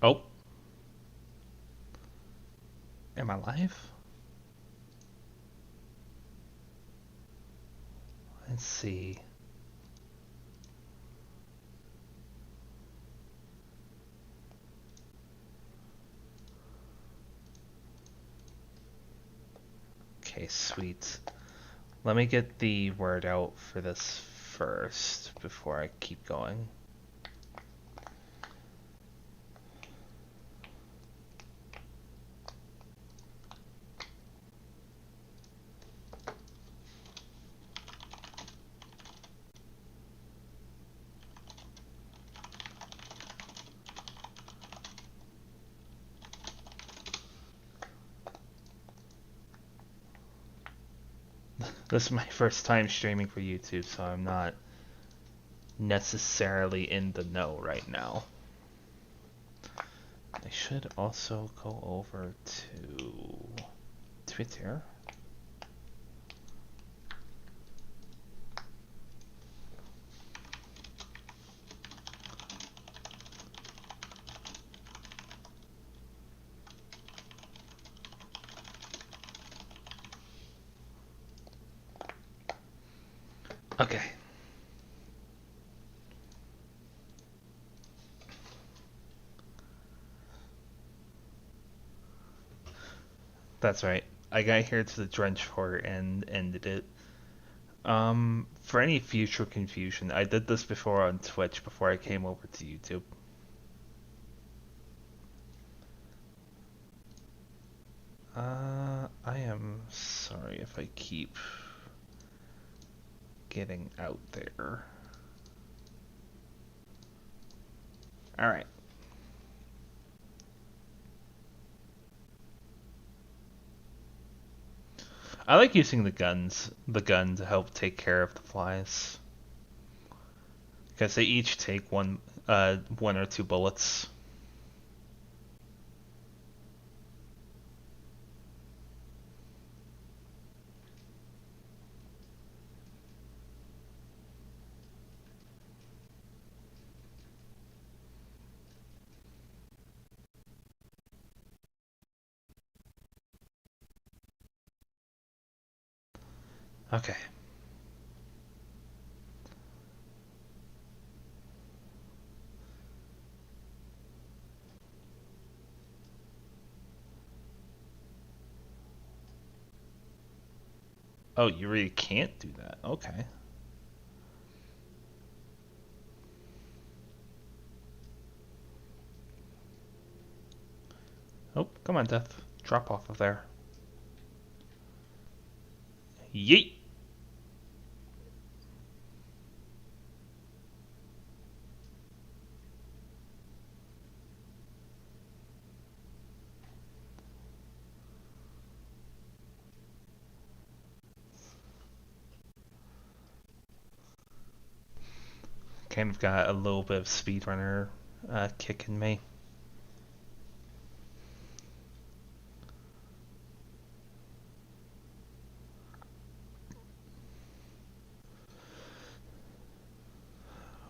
Oh, am I live? Let's see. Okay, sweet. Let me get the word out for this first before I keep going. This is my first time streaming for YouTube, so I'm not necessarily in the know right now. I should also go over to Twitter. Okay. That's right. I got here to the Drench Fort and ended it. For any future confusion, I did this before on Twitch before I came over to YouTube. I am sorry if I keep getting out there. Alright. I like using the gun to help take care of the flies. Because they each take one or two bullets. Okay. Oh, you really can't do that. Okay. Oh, come on, Death. Drop off of there. Yeet! Kind of got a little bit of speedrunner kick in me.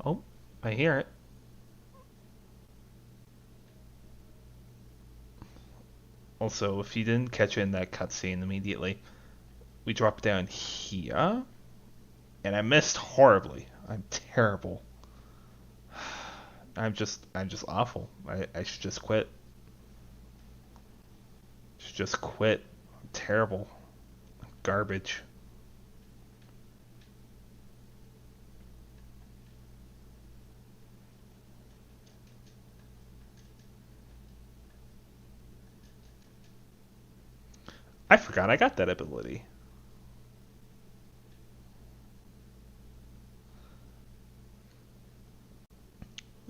Oh, I hear it. Also, if you didn't catch it in that cutscene immediately, we dropped down here, and I missed horribly. I'm terrible. I'm just awful. I should just quit. Should just quit. I'm terrible. Garbage. I forgot I got that ability.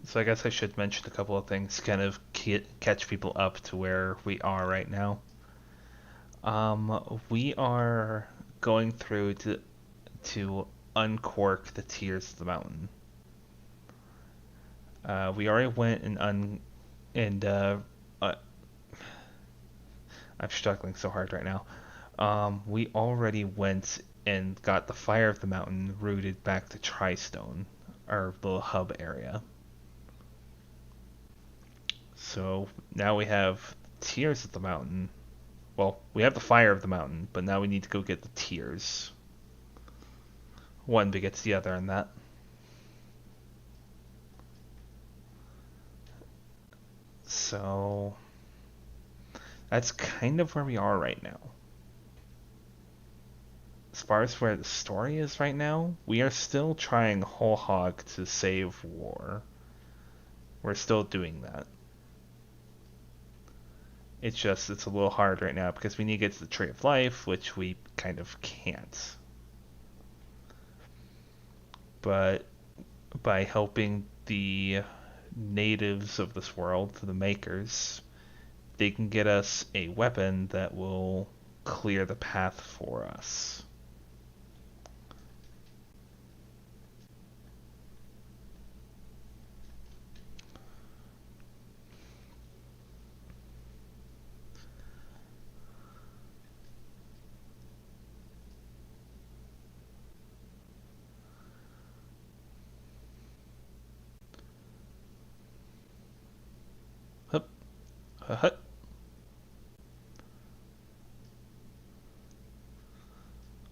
So I guess I should mention a couple of things, kind of catch people up to where we are right now. We are going through to uncork the tears of the mountain. We already went and uh, I'm struggling so hard right now. We already went and got the fire of the mountain routed back to Tristone, our little hub area. So now we have tears of the mountain. Well, we have the fire of the mountain, but now we need to go get the tears. One begets the other in that. So that's kind of where we are right now. As far as where the story is right now, we are still trying whole hog to save war. We're still doing that. It's a little hard right now because we need to get to the Tree of Life, which we kind of can't. But by helping the natives of this world, the makers, they can get us a weapon that will clear the path for us. Hup, hut.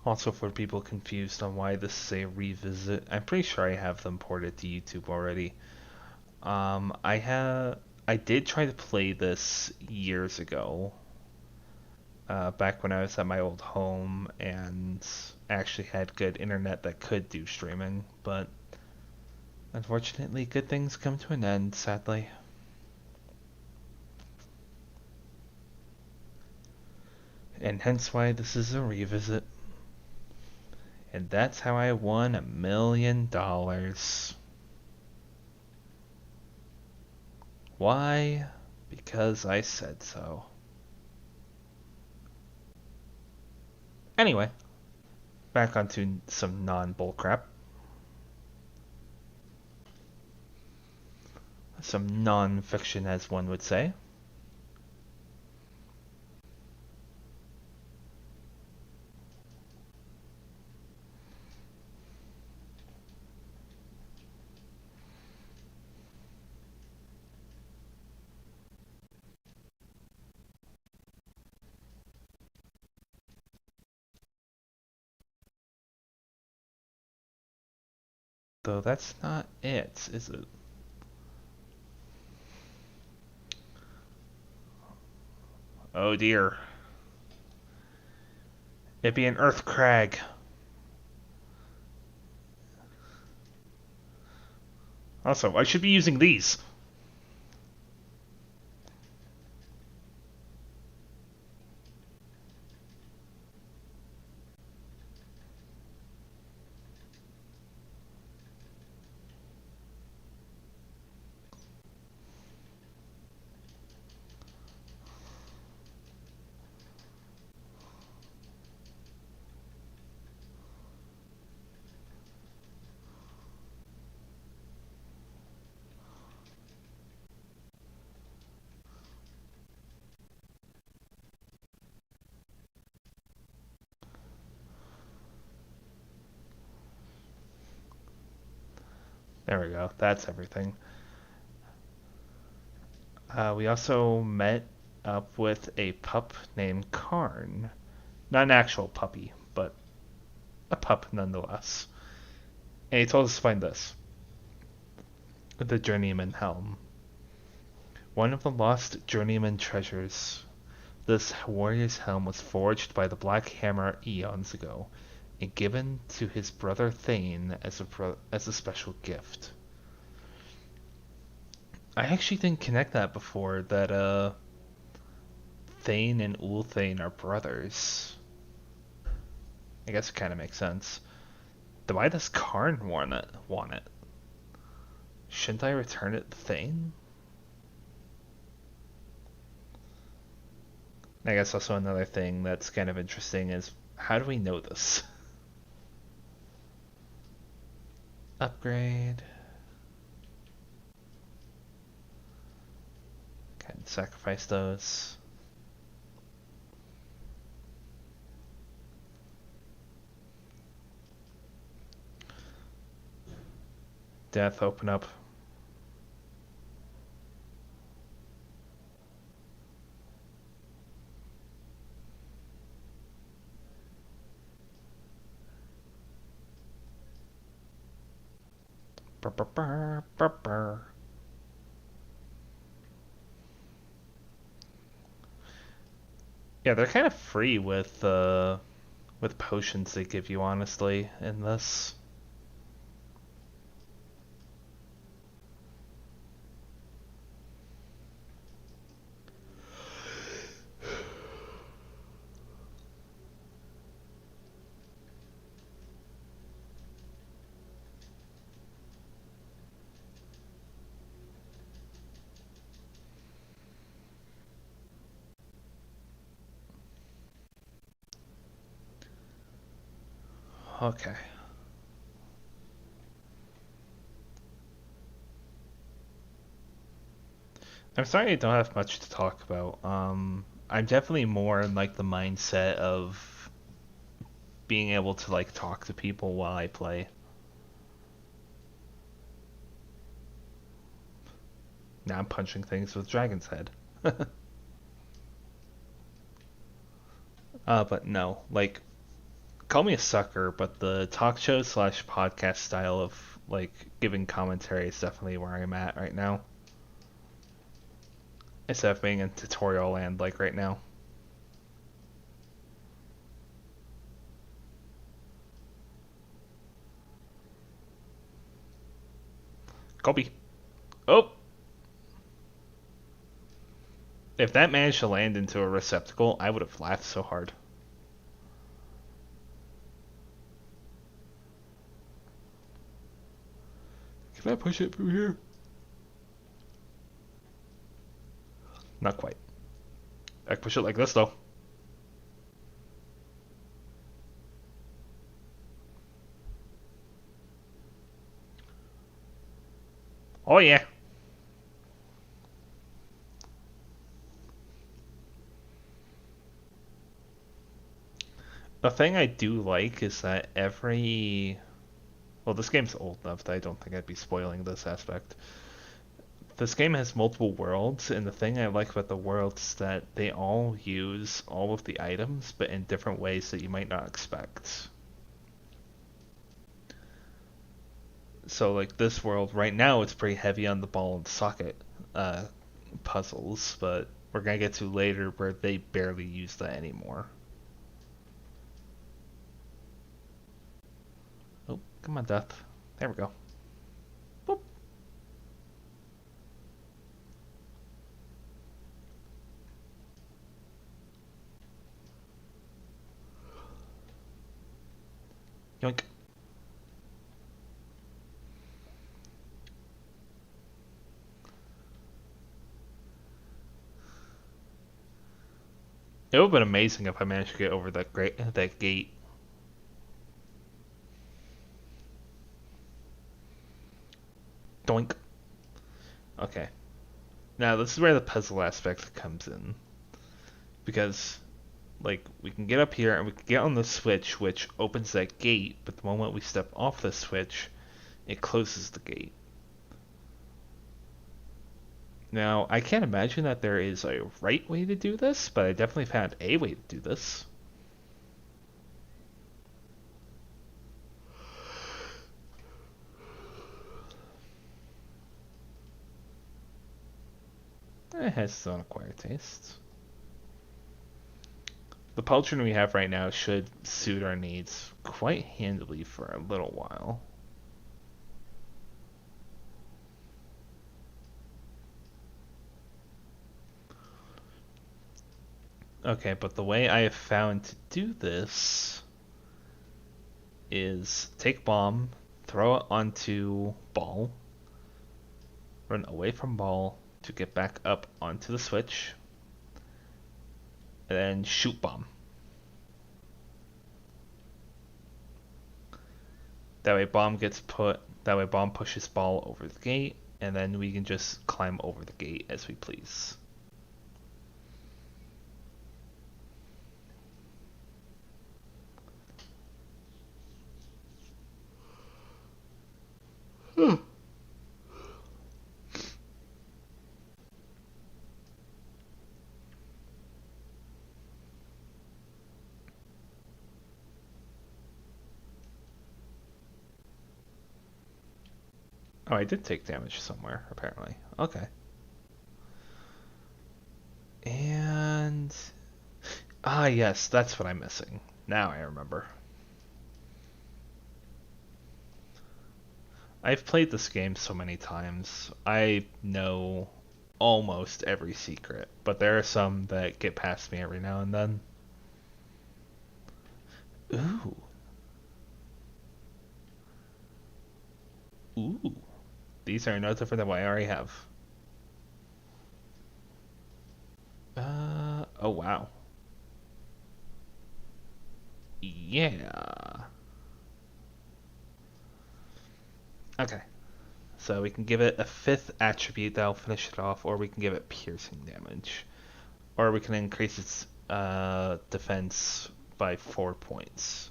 Also, for people confused on why this is a revisit, I'm pretty sure I have them ported to YouTube already. I did try to play this years ago, back when I was at my old home and actually had good internet that could do streaming, but unfortunately, good things come to an end, sadly. And hence why this is a revisit. And that's how I won $1 million. Why? Because I said so. Anyway, back onto some non-bullcrap. Some non-fiction, as one would say. Though that's not it, is it? Oh dear. It'd be an earth crag. Also, I should be using these. There we go. That's everything. We also met up with a pup named Karn. Not an actual puppy, but a pup nonetheless. And he told us to find this, the Journeyman Helm. One of the lost Journeyman treasures. This warrior's helm was forged by the Black Hammer eons ago and given to his brother Thane as a special gift. I actually didn't connect that before, that Thane and Ulthane are brothers. I guess it kind of makes sense. Then why does Karn want it? Shouldn't I return it to Thane? I guess also another thing that's kind of interesting is, how do we know this? Upgrade. Can sacrifice those. Death, open up. Brr, brr, brr, brr, brr. Yeah, they're kind of free with potions they give you, honestly, in this. Okay. I'm sorry I don't have much to talk about. I'm definitely more in like the mindset of being able to like talk to people while I play. Now I'm punching things with Dragon's Head. But no, like call me a sucker, but the talk show slash podcast style of like giving commentary is definitely where I'm at right now. Instead of being in tutorial land like right now. Kobe. Oh, if that managed to land into a receptacle, I would have laughed so hard. Can I push it through here? Not quite. I can push it like this though. Oh yeah. The thing I do like is that well, this game's old enough that I don't think I'd be spoiling this aspect. This game has multiple worlds, and the thing I like about the worlds is that they all use all of the items, but in different ways that you might not expect. So, like this world, right now, it's pretty heavy on the ball and socket uh, puzzles, but we're gonna get to later where they barely use that anymore. Oh, come on, Death. There we go. Boop. Yoink. It would have been amazing if I managed to get over that gate. Doink. Okay. Now this is where the puzzle aspect comes in. Because like we can get up here and we can get on the switch which opens that gate, but the moment we step off the switch, it closes the gate. Now, I can't imagine that there is a right way to do this, but I definitely found a way to do this. It has its own acquired taste. The potion we have right now should suit our needs quite handily for a little while. Okay, but the way I have found to do this is take bomb, throw it onto ball, run away from ball to get back up onto the switch, and then shoot bomb. That way bomb pushes ball over the gate, and then we can just climb over the gate as we please. Oh, I did take damage somewhere, apparently. Okay. And... Ah, yes, that's what I'm missing. Now I remember. I've played this game so many times. I know almost every secret, but there are some that get past me every now and then. Ooh. Ooh. These are no different than what I already have. Oh wow. Yeah. Okay. So we can give it a fifth attribute that'll finish it off, or we can give it piercing damage. Or we can increase its defense by 4 points.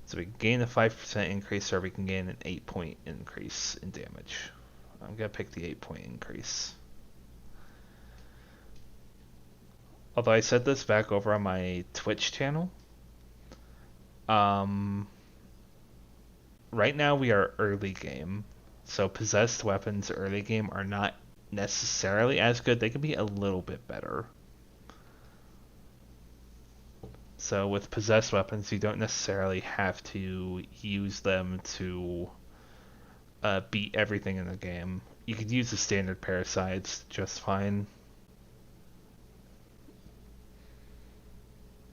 So we can gain a 5% increase, or we can gain an 8-point increase in damage. I'm going to pick the 8-point increase. Although I said this back over on my Twitch channel, um, right now we are early game, so possessed weapons early game are not necessarily as good. They can be a little bit better. So with possessed weapons, you don't necessarily have to use them to beat everything in the game. You could use the standard parasites just fine.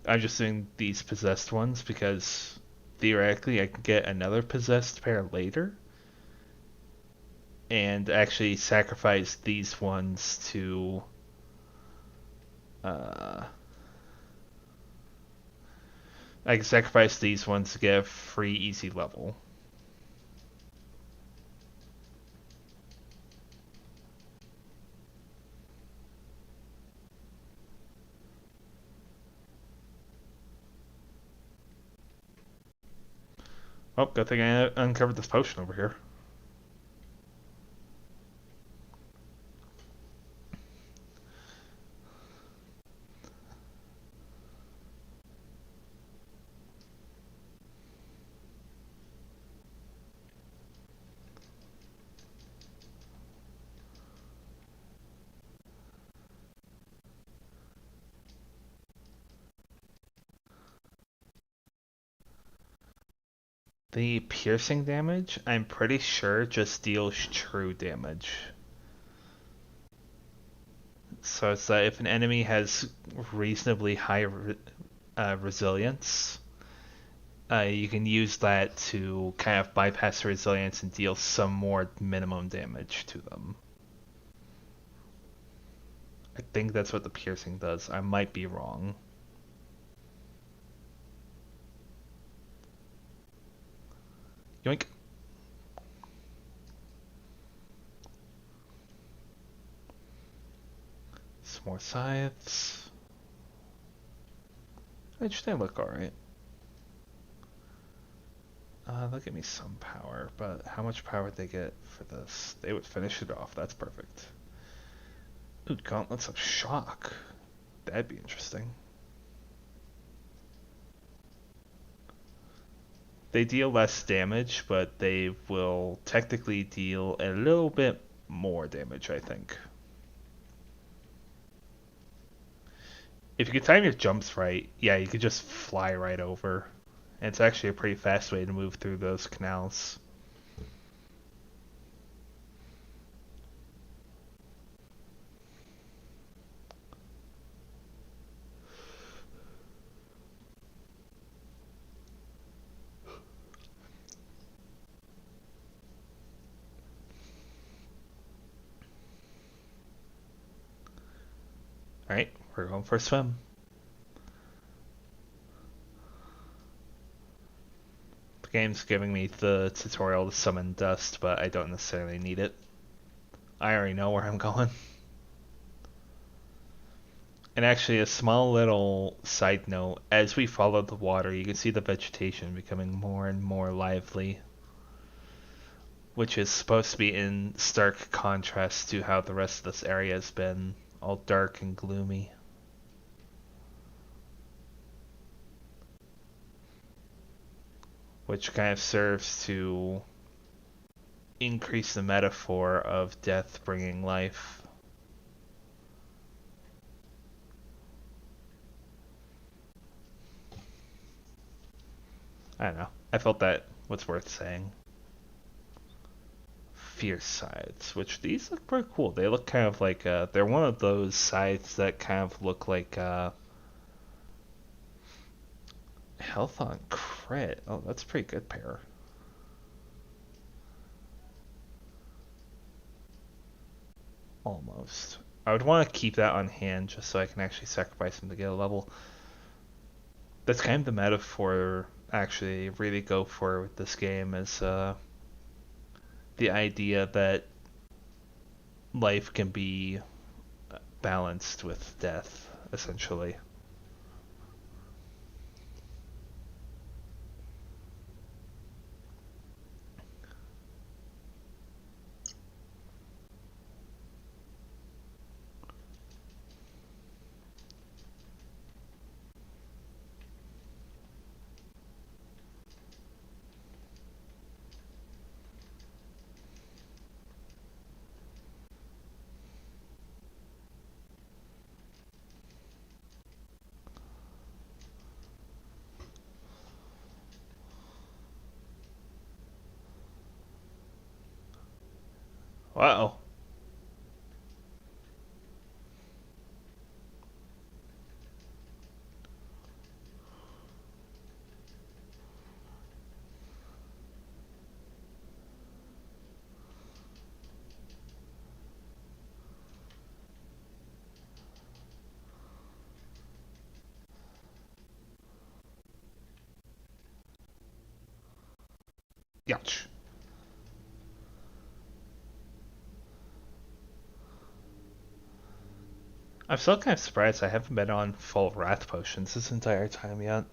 I'm just doing these possessed ones because theoretically I could get another possessed pair later and actually sacrifice these ones to uh, I can sacrifice these ones to get a free easy level. Oh, good thing I uncovered this potion over here. The piercing damage, I'm pretty sure, just deals true damage. So it's that if an enemy has reasonably high resilience, you can use that to kind of bypass resilience and deal some more minimum damage to them. I think that's what the piercing does. I might be wrong. Yoink. Some more scythes. Actually, they look alright. They'll give me some power, but how much power would they get for this? They would finish it off. That's perfect. Ooh, gauntlets of shock. That'd be interesting. They deal less damage, but they will technically deal a little bit more damage, I think. If you could time your jumps right, yeah, you could just fly right over. And it's actually a pretty fast way to move through those canals. Alright, we're going for a swim. The game's giving me the tutorial to summon dust, but I don't necessarily need it. I already know where I'm going. And actually, a small little side note, as we follow the water, you can see the vegetation becoming more and more lively, which is supposed to be in stark contrast to how the rest of this area has been, all dark and gloomy. Which kind of serves to increase the metaphor of death bringing life. I don't know. I felt that was worth saying. Fierce sides, which these look pretty cool. They look kind of like they're one of those sides that kind of look like health on crit. Oh, that's a pretty good pair. Almost. I would want to keep that on hand just so I can actually sacrifice them to get a level. That's kind of the metaphor actually really go for with this game is the idea that life can be balanced with death, essentially. Wow. Ouch. I'm still kind of surprised I haven't been on full wrath potions this entire time yet.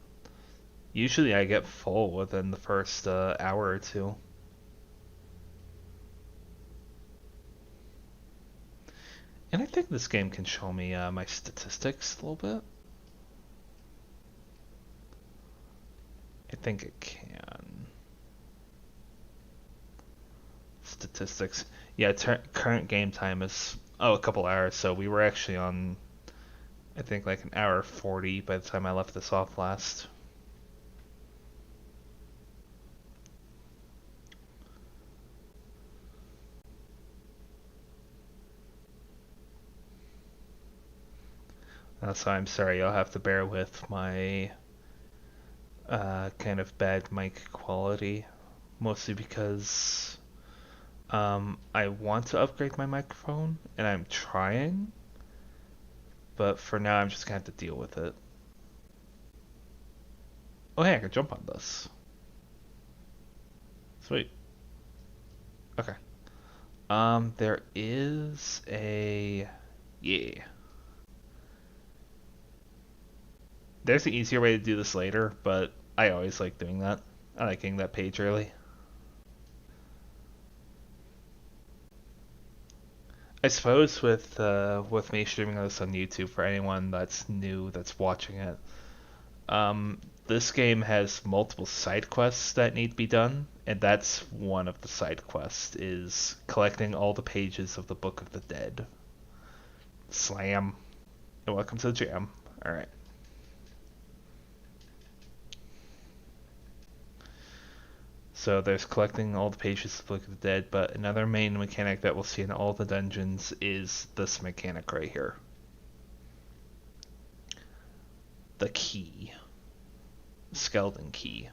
Usually I get full within the first hour or two. And I think this game can show me my statistics a little bit. I think it can. Statistics. Yeah, current game time is a couple hours. So we were actually on, I think, like an hour 40 by the time I left this off last. So I'm sorry, you'll have to bear with my kind of bad mic quality, mostly because I want to upgrade my microphone, and I'm trying, but for now I'm just gonna have to deal with it. Oh hey, I can jump on this. Sweet. Okay. There is a yeah. There's an easier way to do this later, but I always like doing that. I like getting that page early. I suppose with me streaming this on YouTube for anyone that's new that's watching it, this game has multiple side quests that need to be done, and that's one of the side quests is collecting all the pages of the Book of the Dead. Slam. And welcome to the jam. Alright. So there's collecting all the pages of the Book of the Dead, but another main mechanic that we'll see in all the dungeons is this mechanic right here. The key. Skeleton key.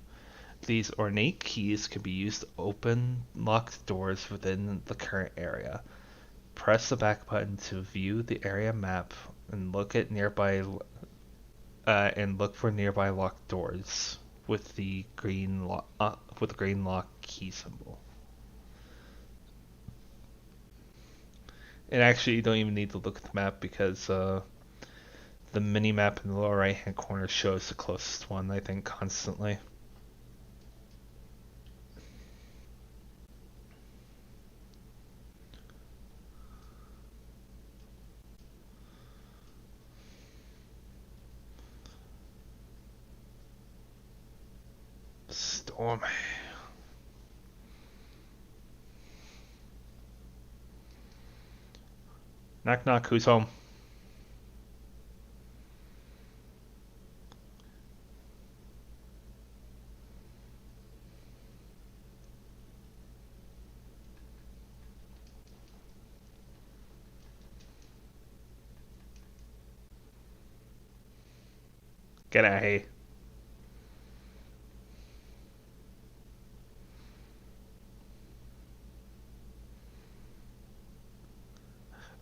These ornate keys can be used to open locked doors within the current area. Press the back button to view the area map and look for nearby locked doors with the green lock key symbol. And actually, you don't even need to look at the map because the mini map in the lower right hand corner shows the closest one, I think, constantly. Storm. Knock knock, who's home? Get out of here.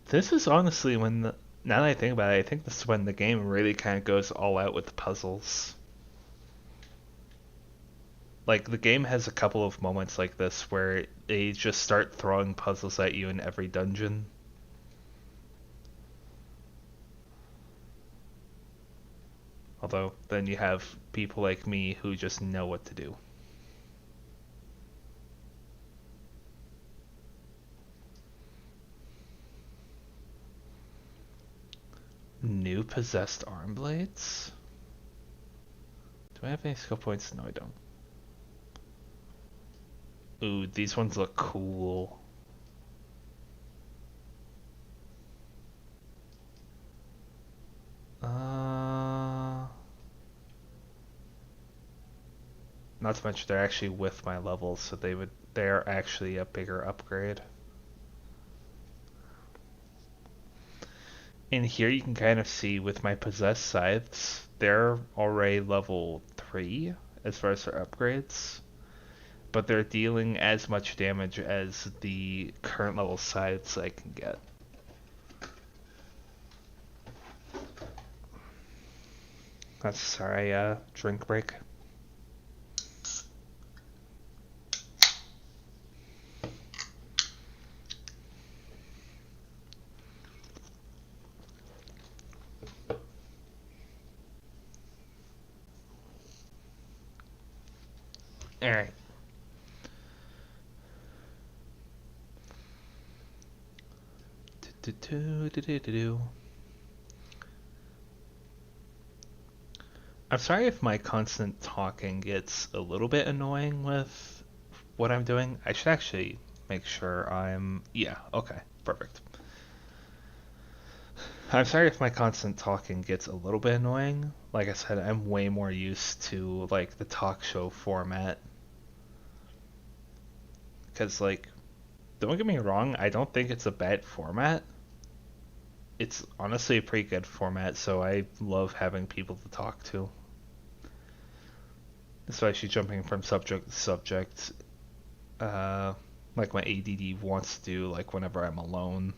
This is honestly now that I think about it, I think this is when the game really kind of goes all out with the puzzles. Like, the game has a couple of moments like this where they just start throwing puzzles at you in every dungeon. Although, then you have people like me who just know what to do. New possessed arm blades? Do I have any skill points? No, I don't. Ooh, these ones look cool. Not to mention they're actually with my levels, so they're actually a bigger upgrade. In here you can kind of see with my possessed scythes, they're already level 3 as far as their upgrades, but they're dealing as much damage as the current level scythes I can get. That's sorry, drink break. Alright. I'm sorry if my constant talking gets a little bit annoying with what I'm doing. I should actually make sure I'm... Yeah, okay, perfect. I'm sorry if my constant talking gets a little bit annoying. Like I said, I'm way more used to like the talk show format. Because like, don't get me wrong, I don't think it's a bad format. It's honestly a pretty good format, so I love having people to talk to. Especially jumping from subject to subject, uh, like my ADD wants to do, like whenever I'm alone.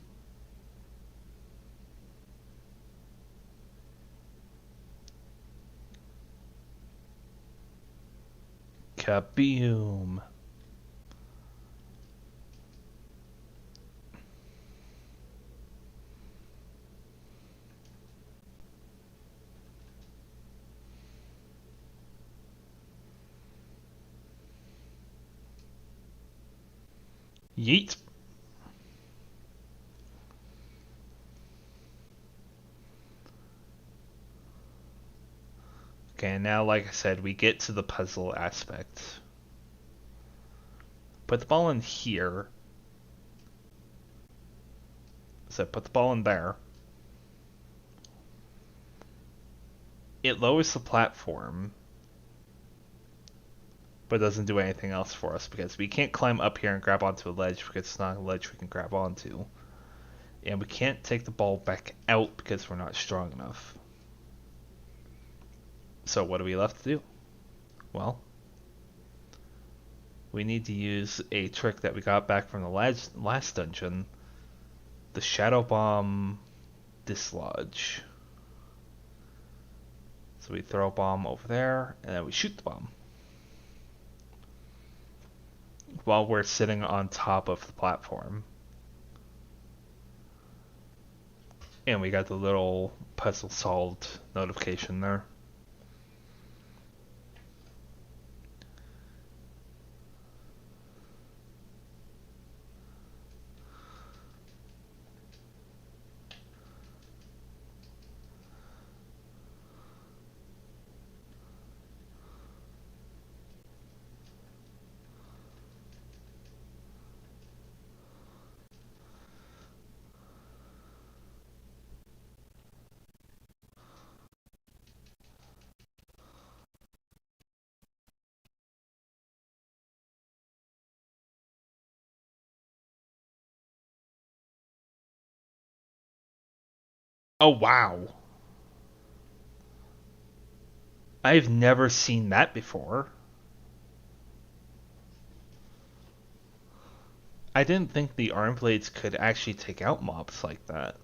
Kaboom! Yeet! Okay, and now, like I said, we get to the puzzle aspect. Put the ball in here. So put the ball in there. It lowers the platform, but doesn't do anything else for us because we can't climb up here and grab onto a ledge because it's not a ledge we can grab onto. And we can't take the ball back out because we're not strong enough. So what are we left to do? Well, we need to use a trick that we got back from the last dungeon, the Shadow Bomb Dislodge. So we throw a bomb over there, and then we shoot the bomb while we're sitting on top of the platform. And we got the little puzzle solved notification there. Oh, wow. I've never seen that before. I didn't think the arm blades could actually take out mobs like that.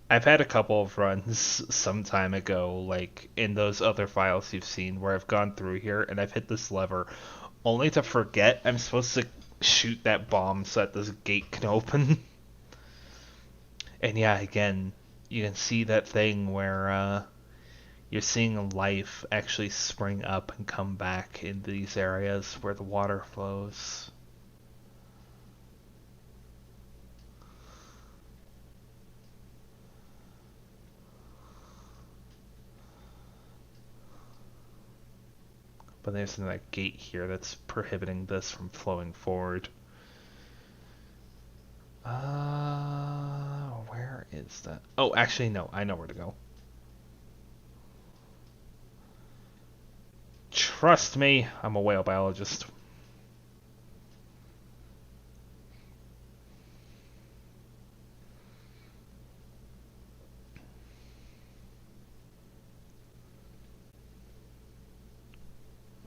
I've had a couple of runs some time ago, like in those other files you've seen, where I've gone through here and I've hit this lever only to forget I'm supposed to shoot that bomb so that this gate can open. And yeah, again, you can see that thing where you're seeing life actually spring up and come back in these areas where the water flows. But there's that gate here that's prohibiting this from flowing forward. Where is that? Oh, actually, no. I know where to go. Trust me, I'm a whale biologist.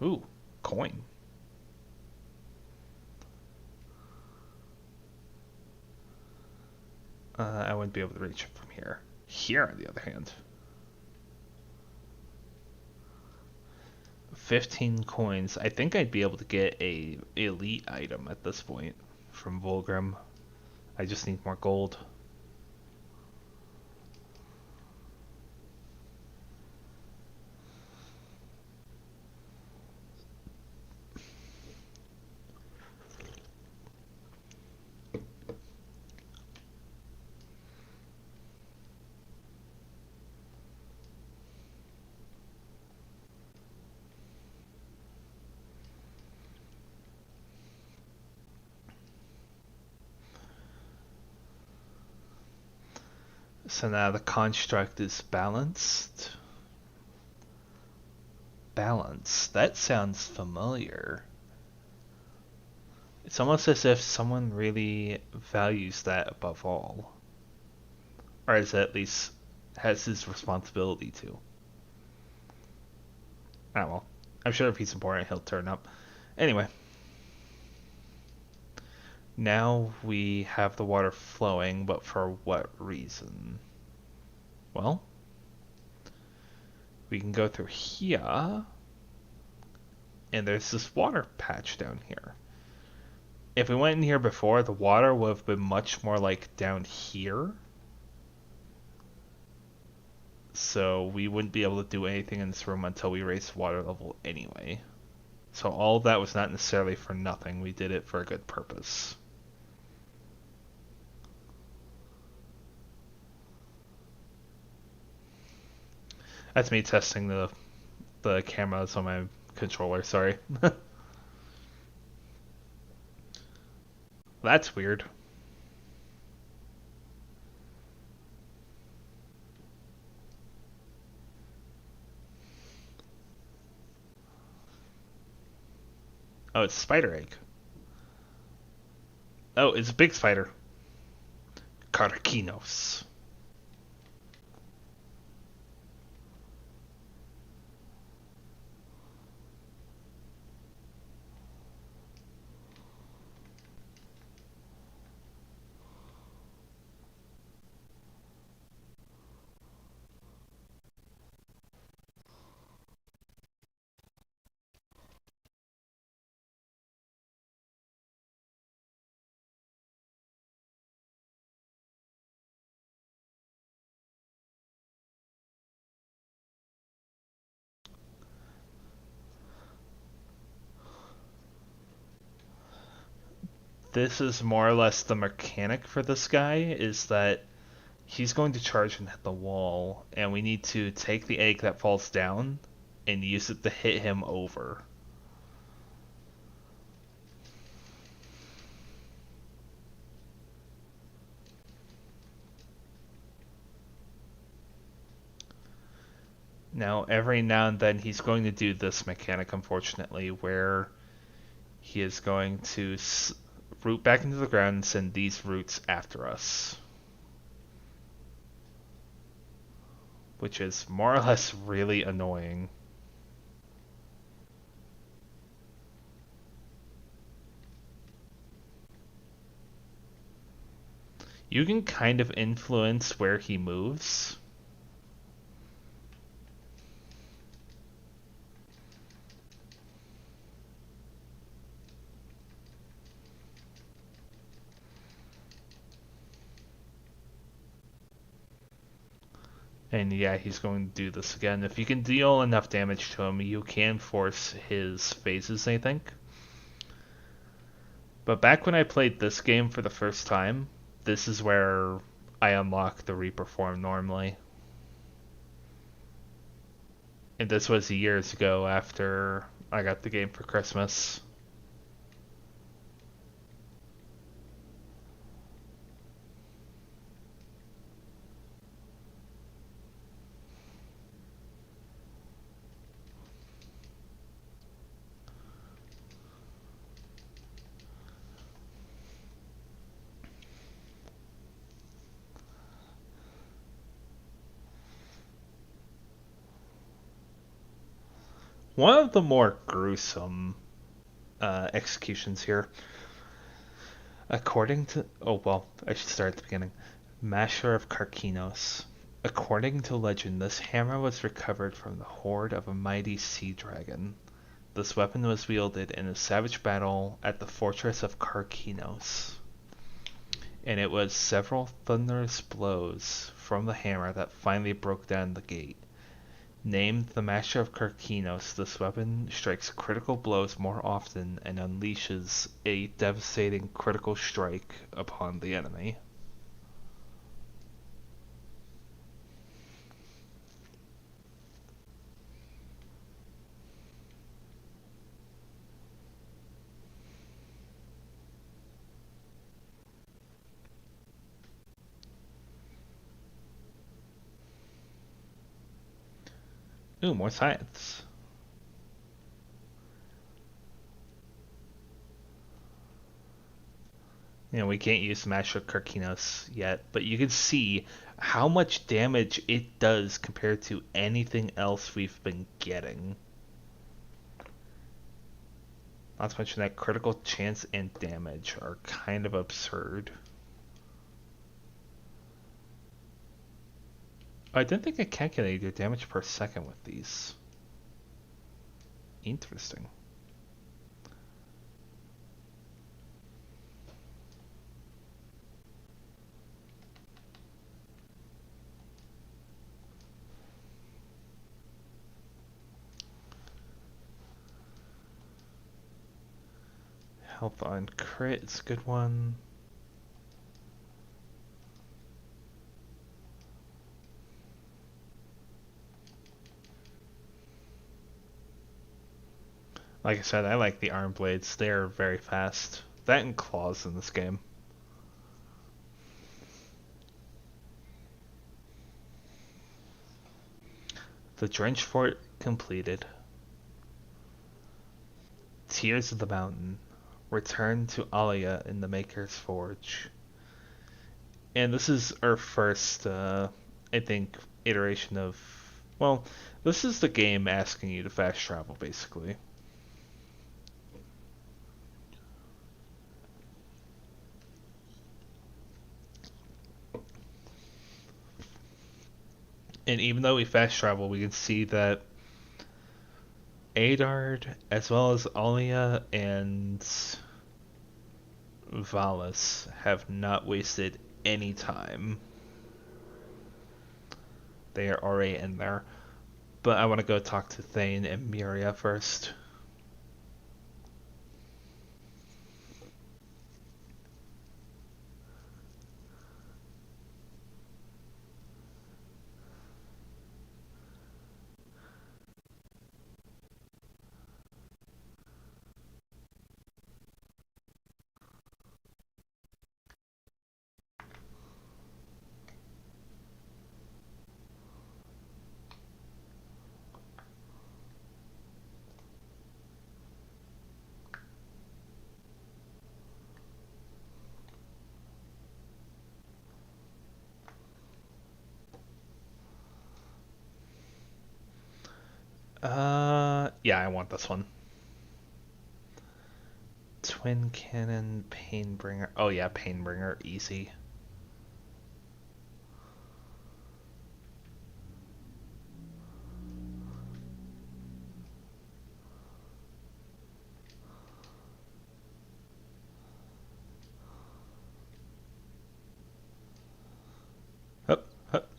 Ooh, coin. I wouldn't be able to reach it from here. Here, on the other hand, 15 coins. I think I'd be able to get a elite item at this point from Volgrim. I just need more gold. So now the construct is balanced. Balance. That sounds familiar. It's almost as if someone really values that above all. Or is at least has his responsibility to. Oh well. I'm sure if he's important he'll turn up. Anyway. Now we have the water flowing, but for what reason? Well, we can go through here, and there's this water patch down here. If we went in here before, the water would have been much more like down here. So we wouldn't be able to do anything in this room until we raised the water level anyway. So all of that was not necessarily for nothing. We did it for a good purpose. That's me testing the cameras on my controller, sorry. That's weird. Oh, it's spider egg. Oh, it's a big spider. Karkinos. This is more or less the mechanic for this guy, is that he's going to charge and hit the wall, and we need to take the egg that falls down and use it to hit him over. Now, every now and then he's going to do this mechanic, unfortunately, where he is going to root back into the ground and send these roots after us, which is more or less really annoying. You can kind of influence where he moves. And yeah, he's going to do this again. If you can deal enough damage to him, you can force his phases, I think. But back when I played this game for the first time, this is where I unlocked the Reaper form normally. And this was years ago after I got the game for Christmas. One of the more gruesome executions here. According to. Oh, well, I should start at the beginning. Masher of Karkinos. According to legend, this hammer was recovered from the hoard of a mighty sea dragon. This weapon was wielded in a savage battle at the fortress of Karkinos, and it was several thunderous blows from the hammer that finally broke down the gate. Named the Master of Karkinos, this weapon strikes critical blows more often and unleashes a devastating critical strike upon the enemy. Ooh, more science. We can't use Master of Karkinos yet, but you can see how much damage it does compared to anything else we've been getting. Not to mention that critical chance and damage are kind of absurd. I didn't think I calculated your damage per second with these. Interesting. Health on crit is a good one. Like I said, I like the arm blades. They're very fast. That and claws in this game. The Drench Fort completed. Tears of the Mountain. Return to Alia in the Maker's Forge. And this is our first, I think, iteration of. Well, this is the game asking you to fast travel, basically. And even though we fast travel, we can see that Adard, as well as Alia and Valis, have not wasted any time. They are already in there. But I want to go talk to Thane and Miria first. Yeah, I want this one. Twin Cannon, Painbringer. Oh yeah, Painbringer, easy. Hup, hup.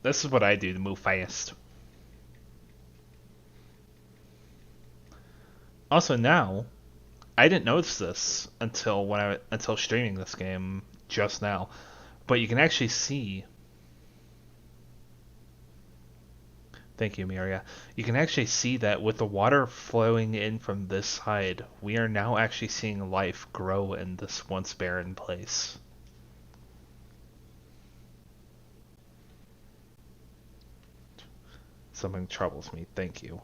This is what I do to move fast. Also now, I didn't notice this until streaming this game just now, but you can actually see. Thank you, Miria. You can actually see that with the water flowing in from this side, we are now actually seeing life grow in this once barren place. Something troubles me. Thank you.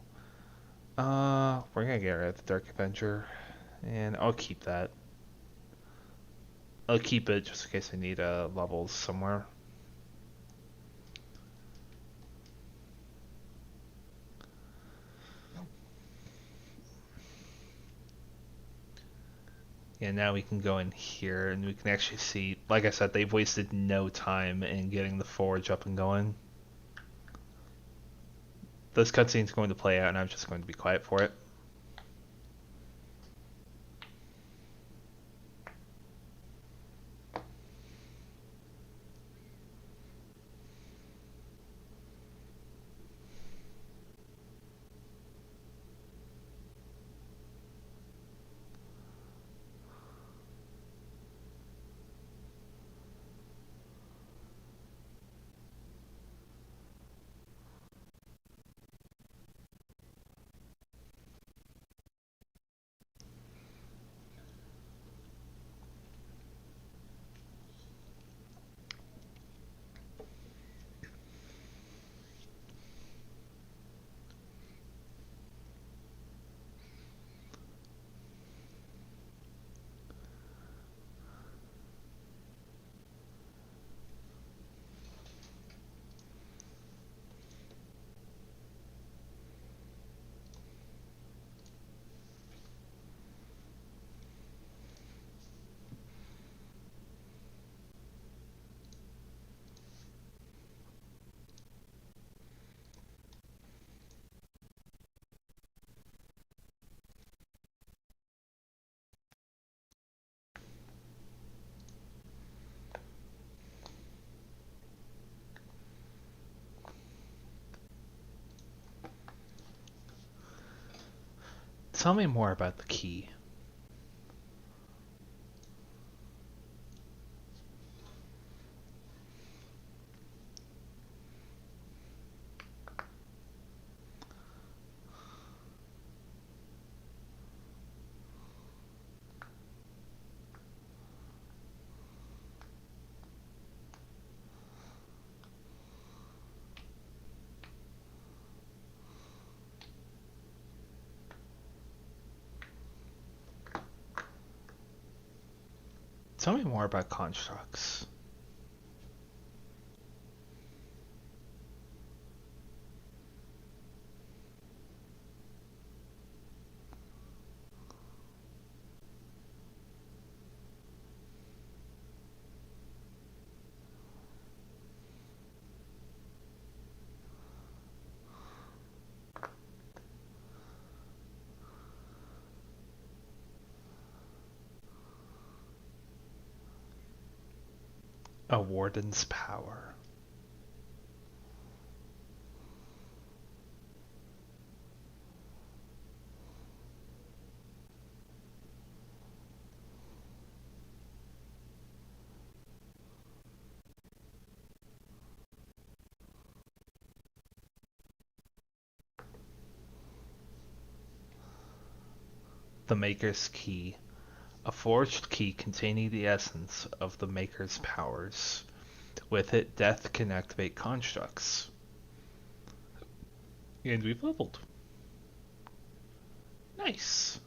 We're gonna get rid of the Dark Avenger, and I'll keep that. I'll keep it just in case I need levels somewhere. Yeah, now we can go in here and we can actually see, like I said, they've wasted no time in getting the forge up and going. This cutscene's going to play out and I'm just going to be quiet for it. Tell me more about the key. Tell me more about constructs. A warden's power. The Maker's Key. A forged key containing the essence of the Maker's powers. With it, death can activate constructs. And we've leveled. Nice.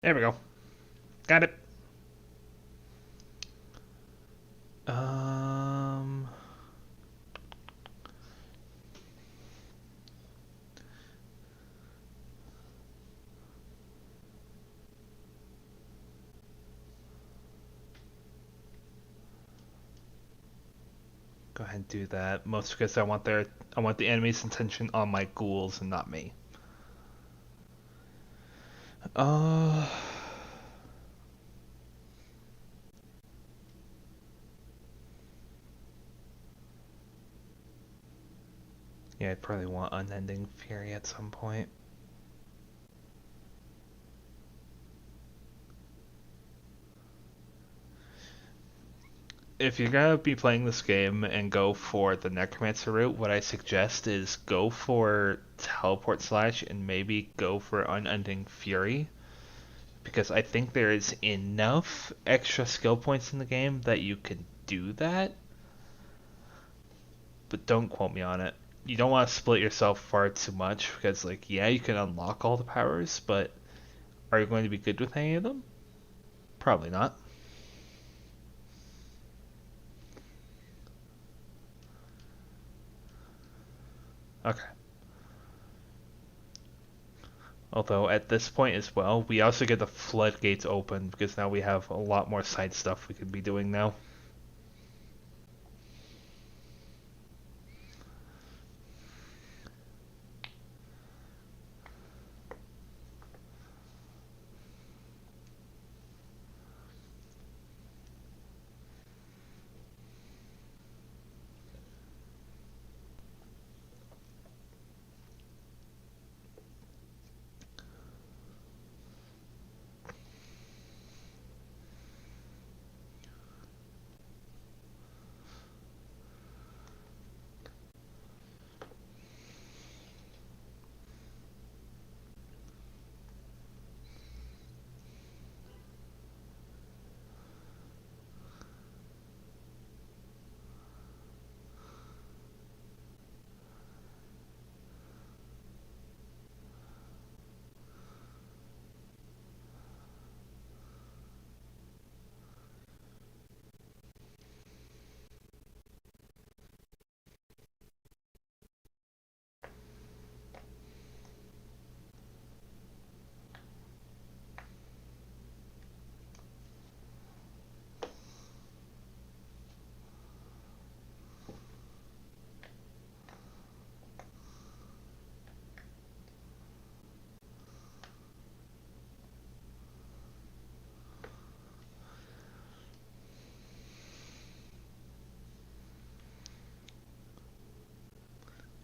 There we go. Got it. Um, Go ahead and do that. Most because I want the enemy's attention on my ghouls and not me. Uh, yeah, I'd probably want Unending Fury at some point. If you're gonna be playing this game and go for the Necromancer route, what I suggest is go for Teleport Slash and maybe go for Unending Fury, because I think there is enough extra skill points in the game that you can do that, but don't quote me on it. You don't want to split yourself far too much because, like, yeah, you can unlock all the powers, but are you going to be good with any of them? Probably not. Okay. Although at this point as well, we also get the floodgates open because now we have a lot more side stuff we could be doing now.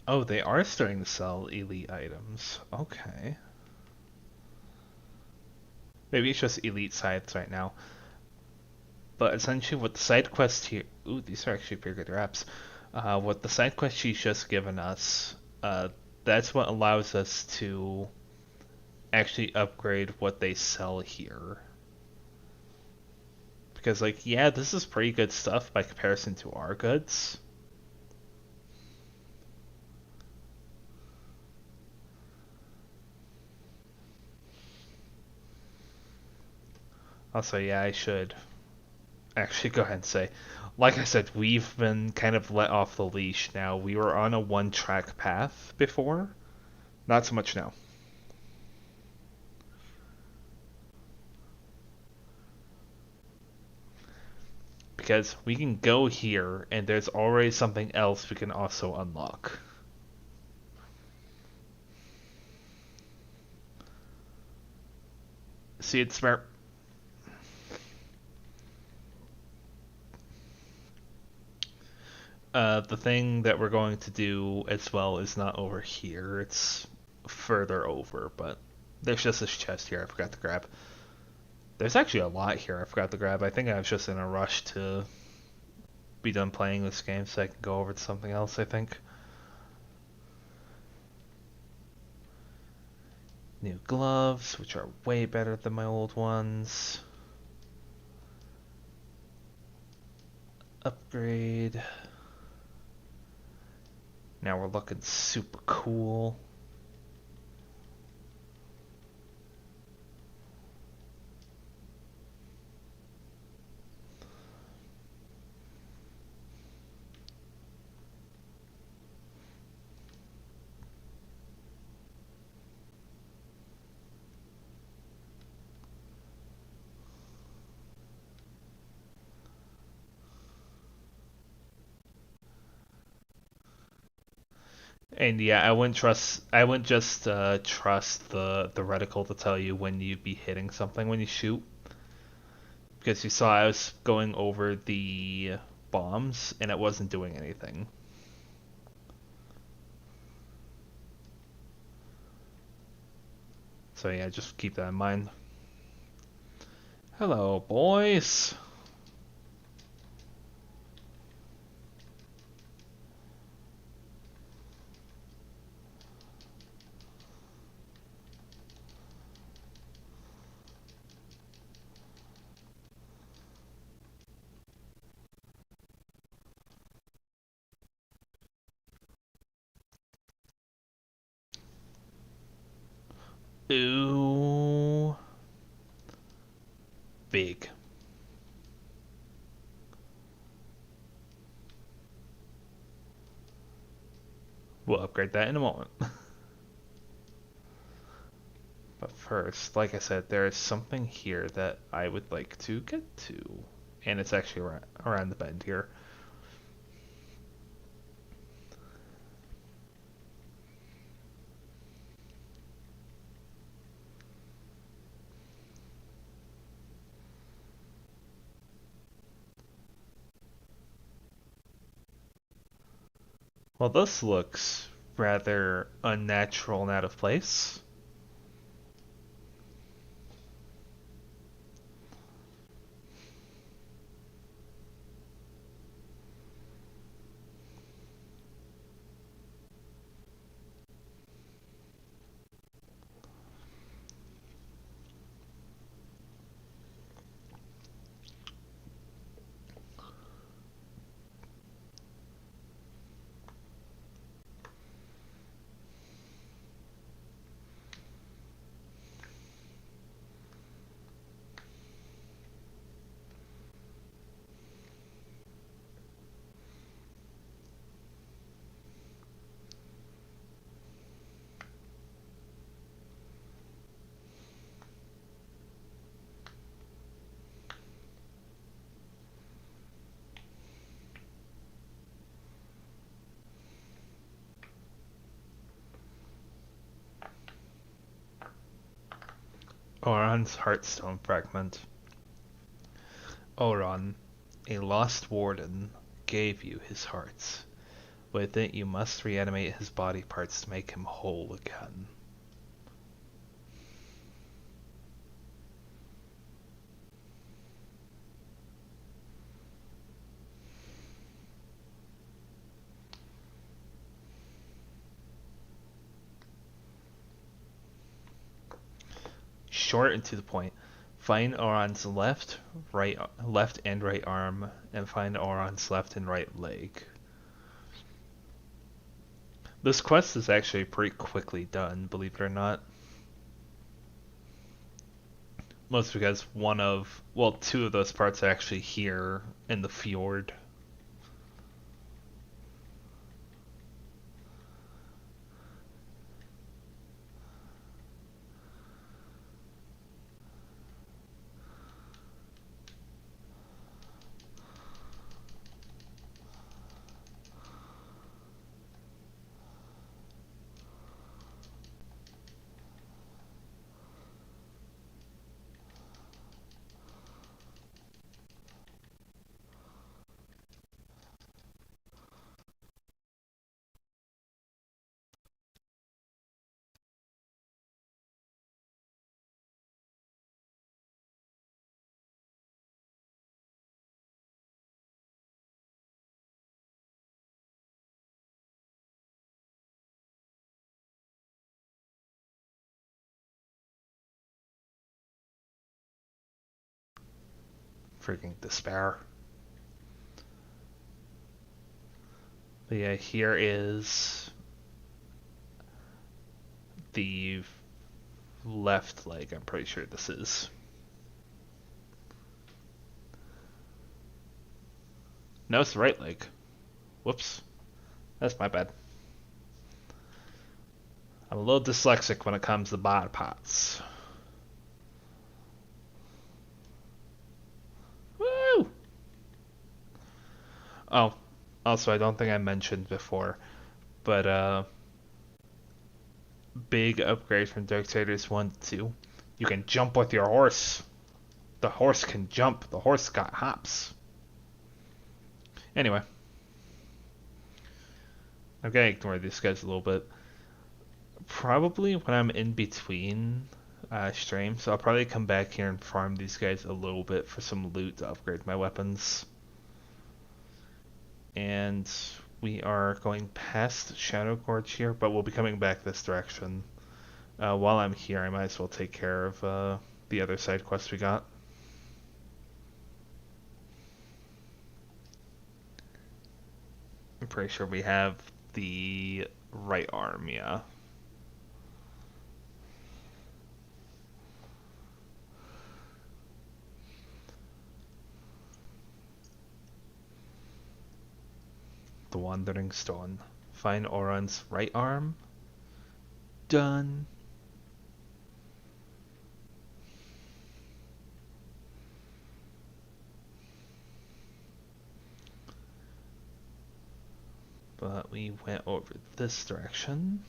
Oh, they are starting to sell elite items. Okay. Maybe it's just elite sides right now. But essentially, what the side quest here. Ooh, these are actually pretty good wraps. What the side quest she's just given us, that's what allows us to actually upgrade what they sell here. Because, like, yeah, this is pretty good stuff by comparison to our goods. Also, yeah, I should actually go ahead and say, like I said, we've been kind of let off the leash now. We were on a one track path before, not so much now. Because we can go here, and there's already something else we can also unlock. See, it's smart. The thing that we're going to do as well is not over here. It's further over, but there's just this chest here I forgot to grab. There's actually a lot here I forgot to grab. I think I was just in a rush to be done playing this game so I can go over to something else, I think. New gloves, which are way better than my old ones. Upgrade. Now we're looking super cool. And yeah, I wouldn't just trust the reticle to tell you when you'd be hitting something when you shoot, because you saw I was going over the bombs and it wasn't doing anything. So yeah, just keep that in mind. Hello, boys. Ooh, big. We'll upgrade that in a moment. But first, like I said, there is something here that I would like to get to. And it's actually around the bend here. Well, this looks rather unnatural and out of place. Oron's Heartstone Fragment. Oron, a lost warden, gave you his hearts. With it, you must reanimate his body parts to make him whole again. Short and to the point. Find Oron's left and right arm, and find Oron's left and right leg. This quest is actually pretty quickly done, believe it or not. Most because two of those parts are actually here in the fjord. Freaking despair. But yeah, here is the left leg, I'm pretty sure this is. No, it's the right leg. Whoops. That's my bad. I'm a little dyslexic when it comes to body parts. Woo! Oh, also, I don't think I mentioned before, but big upgrade from Darksiders 1 to 2. You can jump with your horse. The horse can jump. The horse got hops. Anyway, I'm gonna ignore these guys a little bit. Probably when I'm in between streams, I'll probably come back here and farm these guys a little bit for some loot to upgrade my weapons. And we are going past Shadow Gorge here, but we'll be coming back this direction. While I'm here, I might as well take care of the other side quest we got. I'm pretty sure we have the right arm, yeah. The Wandering Stone. Find Oron's right arm. Done. But we went over this direction.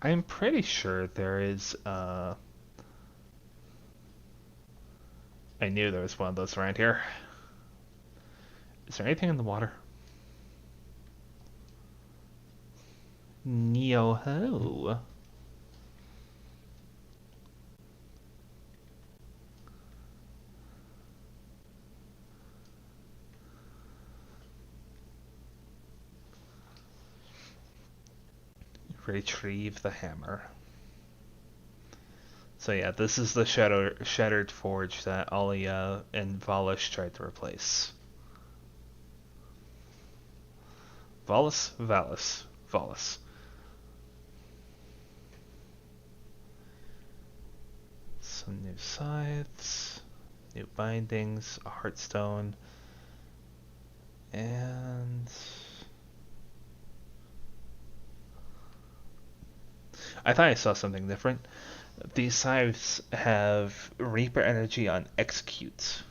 I'm pretty sure there is, I knew there was one of those around here. Is there anything in the water? Yo-ho. Retrieve the hammer. So yeah, this is the shattered forge that Alia and Valish tried to replace. Valis. Some new scythes, new bindings, a heartstone, and I thought I saw something different. These scythes have Reaper energy on execute.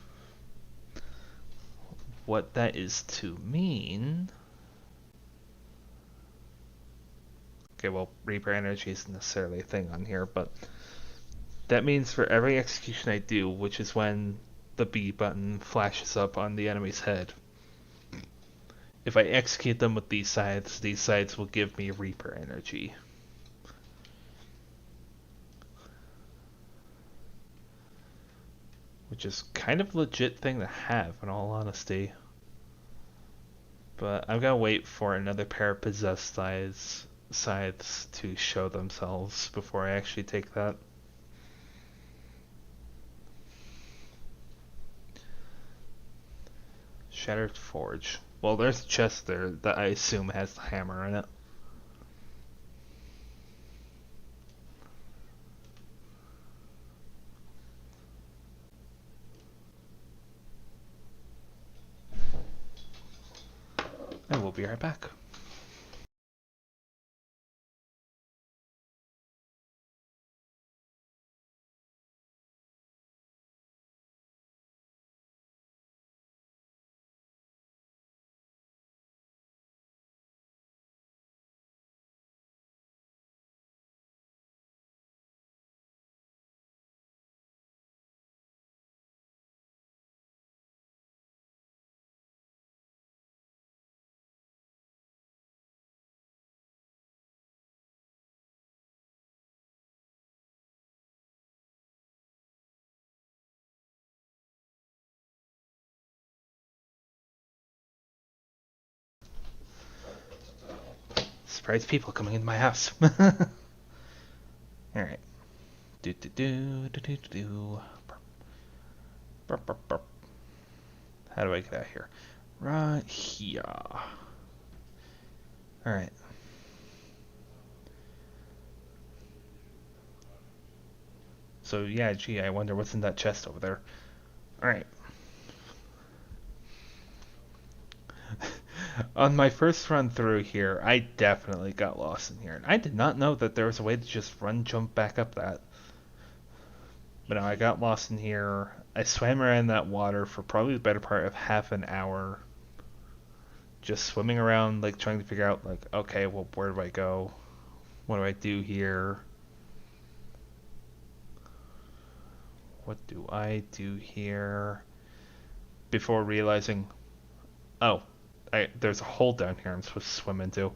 What that is to mean... Okay, well, Reaper energy isn't necessarily a thing on here, but that means for every execution I do, which is when the B button flashes up on the enemy's head, if I execute them with these scythes will give me Reaper energy. Which is kind of a legit thing to have, in all honesty. But I'm gonna wait for another pair of possessed scythes to show themselves before I actually take that. Shattered Forge. Well, there's a chest there that I assume has the hammer in it. And we'll be right back. Surprise people coming into my house. Alright. Do do do do do do. Burp, burp, burp. How do I get out of here? Right here. Alright. So yeah, gee, I wonder what's in that chest over there. Alright. On my first run through here, I definitely got lost in here. And I did not know that there was a way to just run, jump back up that. But no, I got lost in here. I swam around that water for probably the better part of half an hour. Just swimming around, like trying to figure out, like, okay, well, where do I go? What do I do here? What do I do here? Before realizing, oh, there's a hole down here I'm supposed to swim into.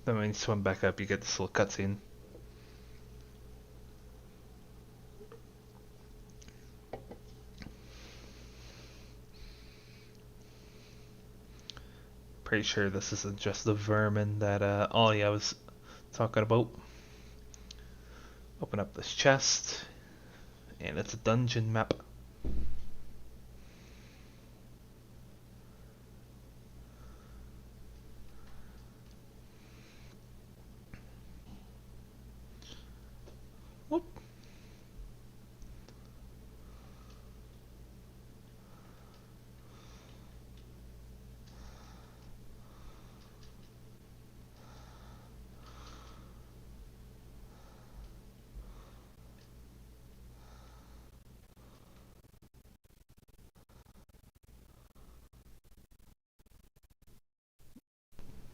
Then when you swim back up, you get this little cutscene. Pretty sure this isn't just the vermin that Ollie was talking about. Open up this chest, and it's a dungeon map. Whoop.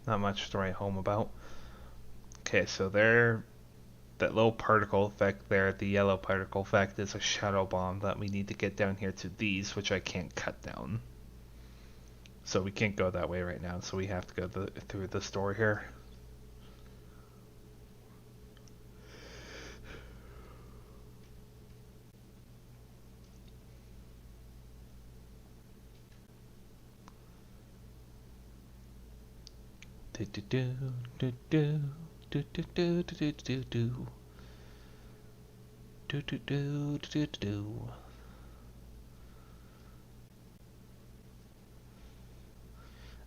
Not much to write home about. Okay, so there, that little particle effect there, the yellow particle effect, is a shadow bomb that we need to get down here to these, which I can't cut down. So we can't go that way right now, so we have to go through this door here. Do do do do do do do do do do do do do do do do.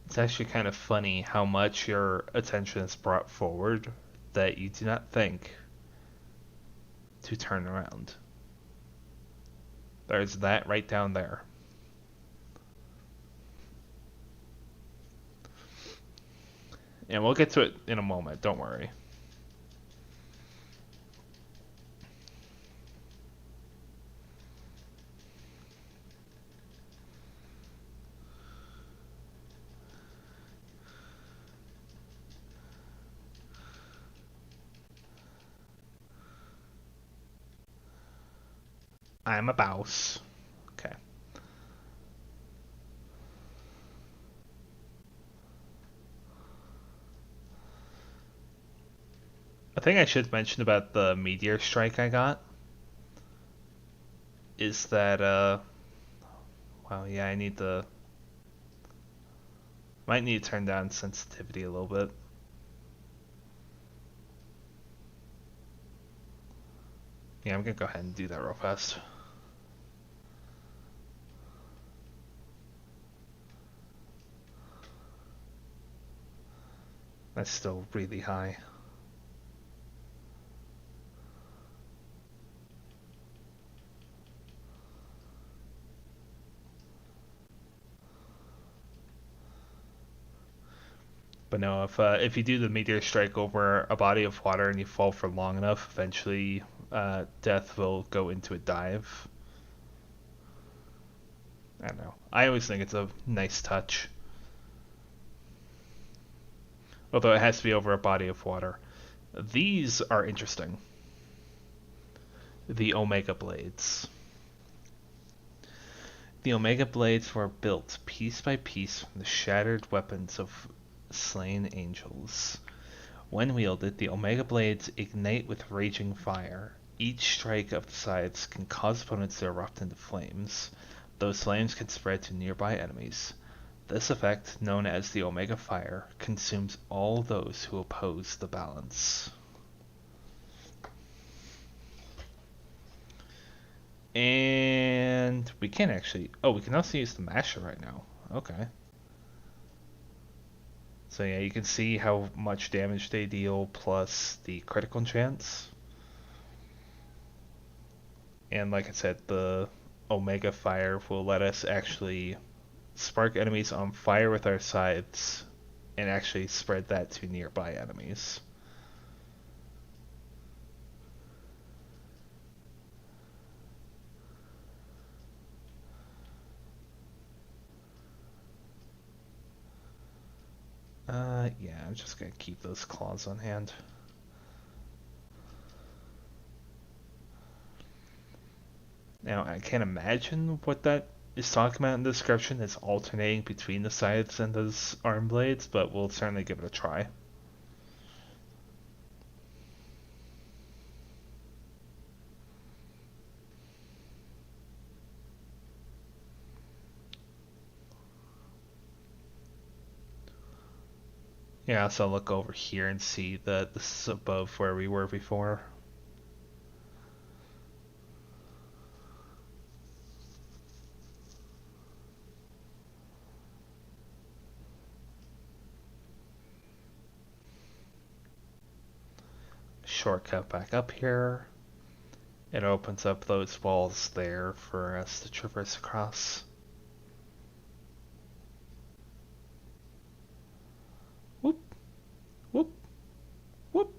It's actually kind of funny how much your attention is brought forward that you do not think to turn around. There's that right down there. And we'll get to it in a moment, don't worry. I'm a mouse. Okay. A thing I should mention about the meteor strike I got is that, well, yeah, might need to turn down sensitivity a little bit. Yeah, I'm gonna go ahead and do that real fast. That's still really high. But no, if you do the meteor strike over a body of water and you fall for long enough, eventually death will go into a dive. I don't know. I always think it's a nice touch. Although it has to be over a body of water. These are interesting. The Omega Blades. The Omega Blades were built piece by piece from the shattered weapons of slain angels. When wielded, the Omega Blades ignite with raging fire. Each strike of the sides can cause opponents to erupt into flames. Those flames can spread to nearby enemies. This effect, known as the Omega Fire, consumes all those who oppose the balance. And we can actually... Oh, we can also use the Masher right now. Okay. So yeah, you can see how much damage they deal plus the critical chance. And like I said, the Omega Fire will let us actually spark enemies on fire with our scythes and actually spread that to nearby enemies. Yeah, I'm just gonna keep those claws on hand. Now, I can't imagine what that is talking about in the description. It's alternating between the scythes and those arm blades, but we'll certainly give it a try. Yeah, so I'll look over here and see that this is above where we were before. Shortcut back up here. It opens up those walls there for us to traverse across. Whoop, whoop, whoop.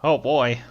Oh boy.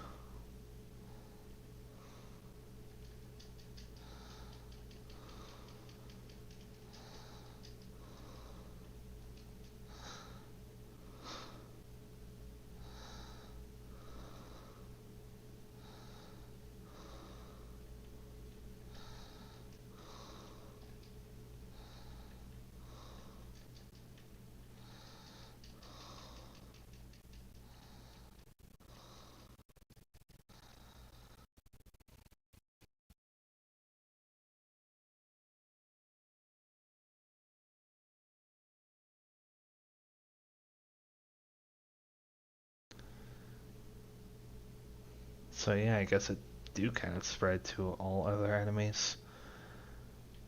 So yeah, I guess it do kind of spread to all other enemies.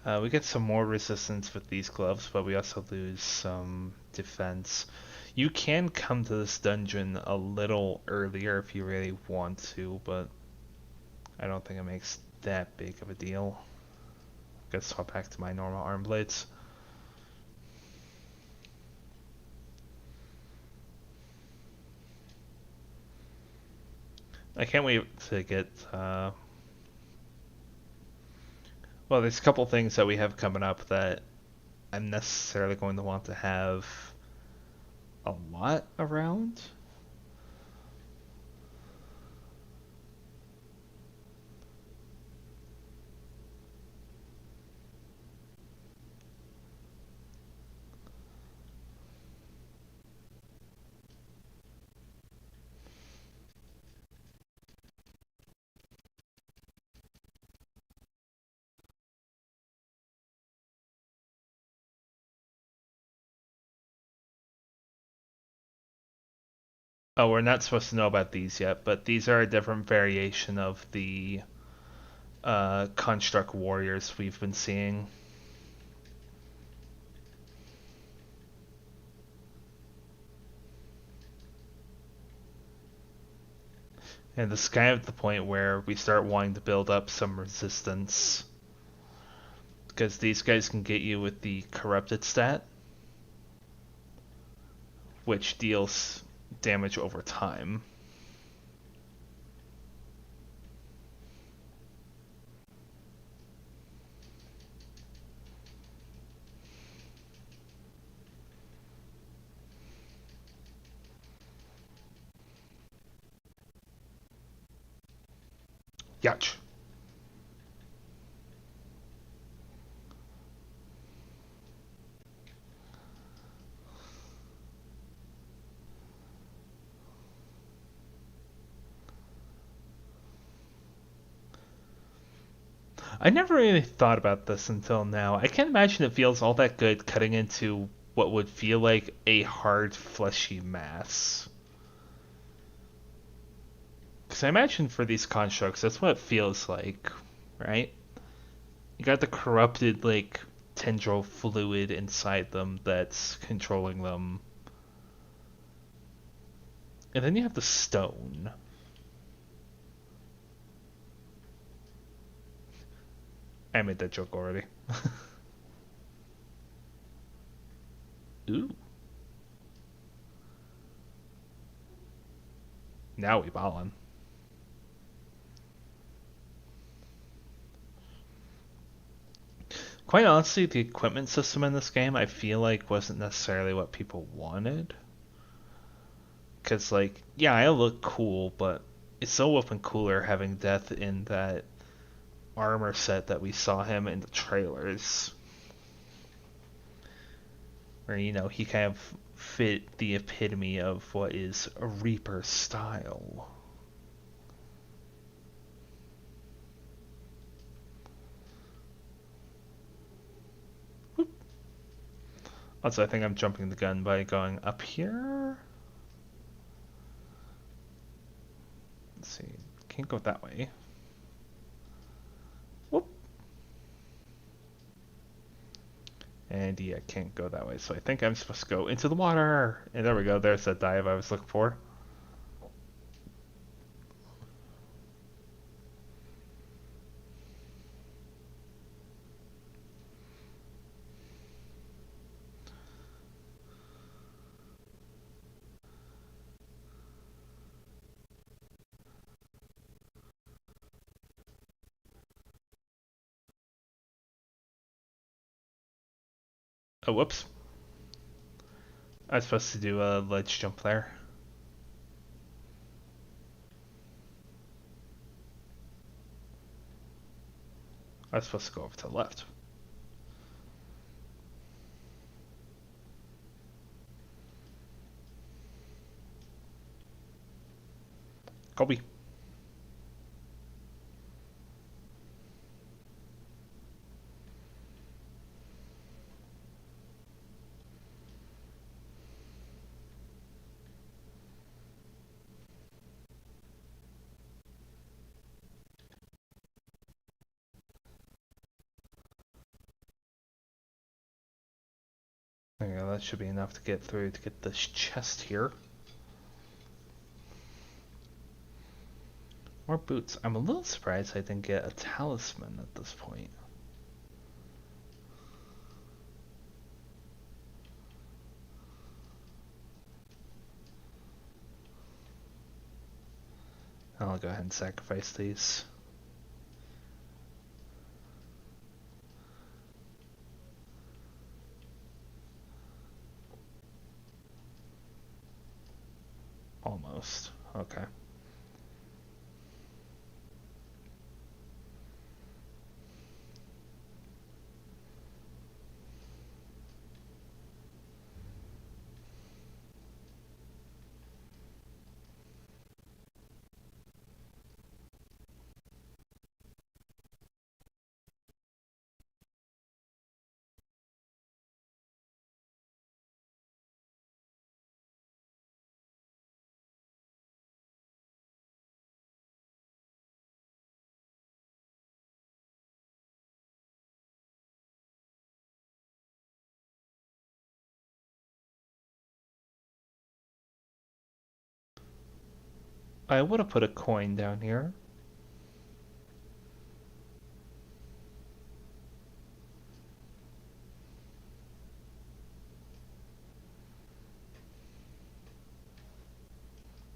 We get some more resistance with these gloves, but we also lose some defense. You can come to this dungeon a little earlier if you really want to, but I don't think it makes that big of a deal. Gotta swap back to my normal arm blades. I can't wait to get well, there's a couple things that we have coming up that I'm necessarily going to want to have a lot around. Oh, we're not supposed to know about these yet, but these are a different variation of the construct warriors we've been seeing. And this is kind of the point where we start wanting to build up some resistance. Because these guys can get you with the corrupted stat, which deals damage over time. Yach. I never really thought about this until now. I can't imagine it feels all that good cutting into what would feel like a hard, fleshy mass. Because I imagine for these constructs, that's what it feels like. right? You got the corrupted, like, tendril fluid inside them that's controlling them. And then you have the stone. I made that joke already. Ooh. Now we ballin'. Quite honestly, the equipment system in this game I feel like wasn't necessarily what people wanted. Because, like, yeah, I look cool, but it's so open cooler having Death in that armor set that we saw him in the trailers. Where, you know, he kind of fit the epitome of what is a Reaper style. Also, I think I'm jumping the gun by going up here. Let's see. Can't go that way. Whoop. And yeah, can't go that way. So I think I'm supposed to go into the water. And there we go. There's that dive I was looking for. Oh, whoops. I was supposed to do a ledge jump there. I was supposed to go over to the left. Colby. There you go. That should be enough to get through to get this chest here. More boots. I'm a little surprised I didn't get a talisman at this point. I'll go ahead and sacrifice these. Almost. Okay. I would have put a coin down here.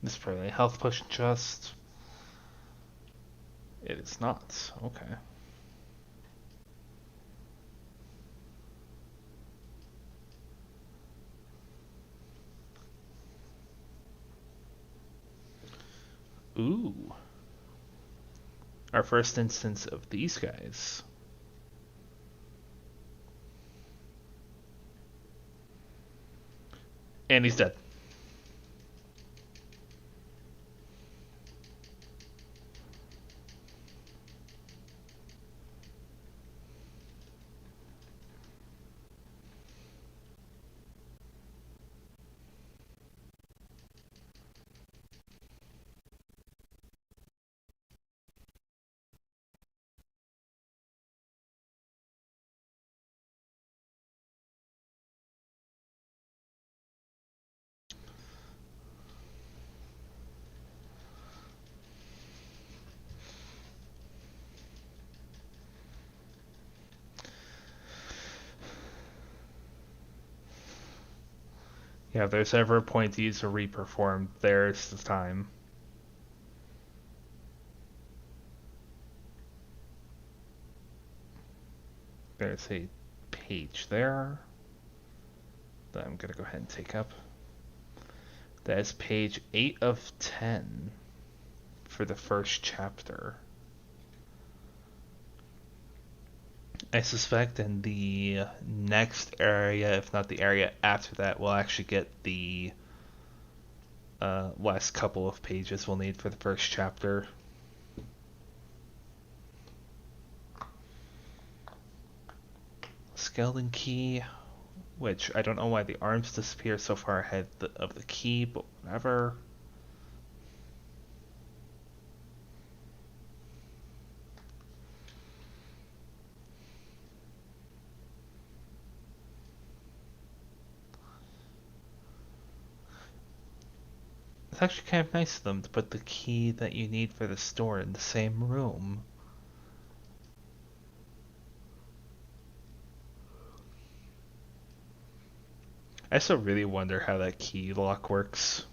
This is probably a health potion chest. It is not. Okay. Ooh. Our first instance of these guys. And he's dead. Yeah, if there's ever a point to use a reperform, there's the time. There's a page there that I'm gonna go ahead and take up. That is page 8 of 10 for the first chapter. I suspect in the next area, if not the area after that, we'll actually get the last couple of pages we'll need for the first chapter. Skeleton key, which I don't know why the arms disappear so far ahead of the key, but whatever. It's actually kind of nice of them to put the key that you need for the store in the same room. I still really wonder how that key lock works.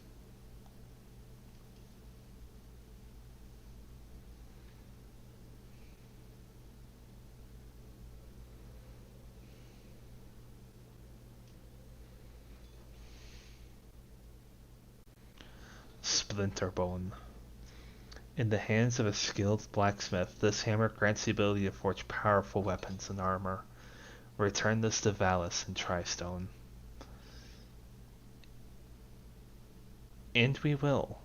Splinterbone. In the hands of a skilled blacksmith, this hammer grants the ability to forge powerful weapons and armor. Return this to Valis and Tristone. And we will.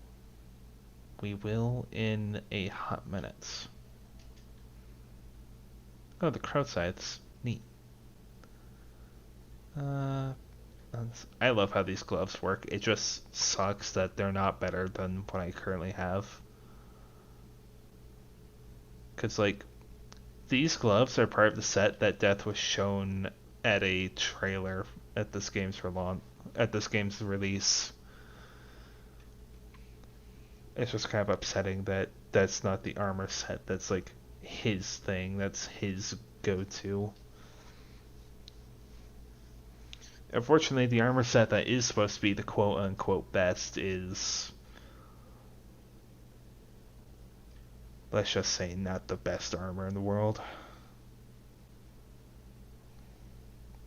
We will in a hot minute. Oh, the crow sights. Neat. Uh, I love how these gloves work. It just sucks that they're not better than what I currently have. Because, like, these gloves are part of the set that Death was shown at a trailer at this game's release. It's just kind of upsetting that that's not the armor set. That's like his thing. That's his go-to. Unfortunately, the armor set that is supposed to be the quote-unquote best is, let's just say, not the best armor in the world.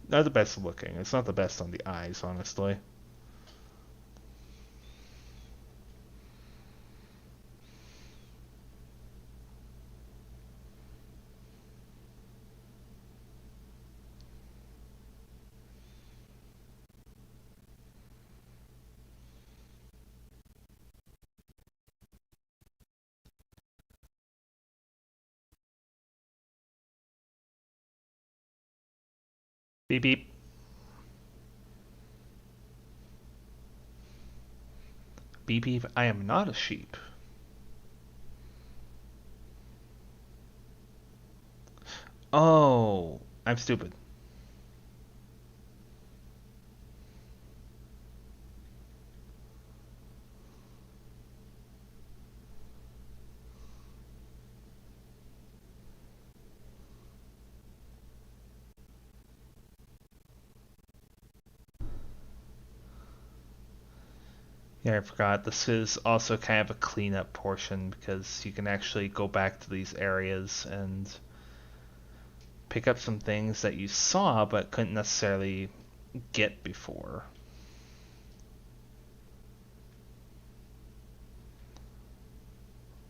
Not the best looking. It's not the best on the eyes, honestly. Beep beep. Beep beep. I am not a sheep. Oh, I'm stupid. Yeah, I forgot. This is also kind of a cleanup portion because you can actually go back to these areas and pick up some things that you saw but couldn't necessarily get before.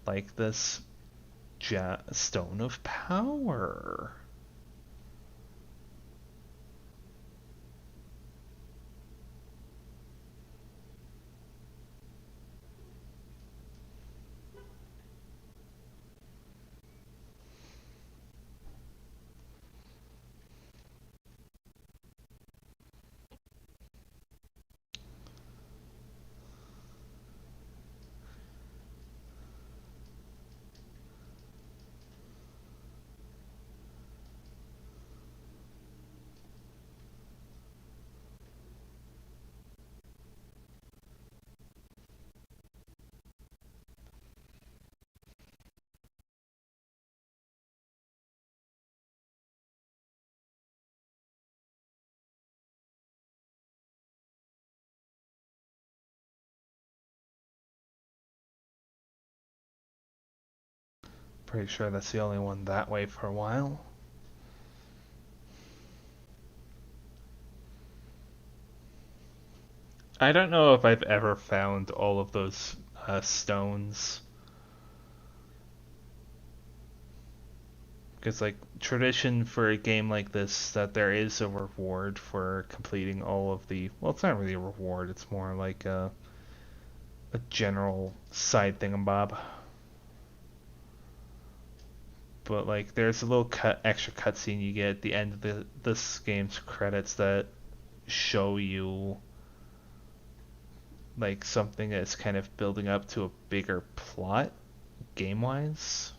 Like this Stone of Power. Pretty sure that's the only one that way for a while. I don't know if I've ever found all of those stones. Because, like, tradition for a game like this, that there is a reward for completing all of the. Well, it's not really a reward, it's more like a general side thingamabob. But, like, there's a little extra cutscene you get at the end of this game's credits that show you like something that's kind of building up to a bigger plot game wise.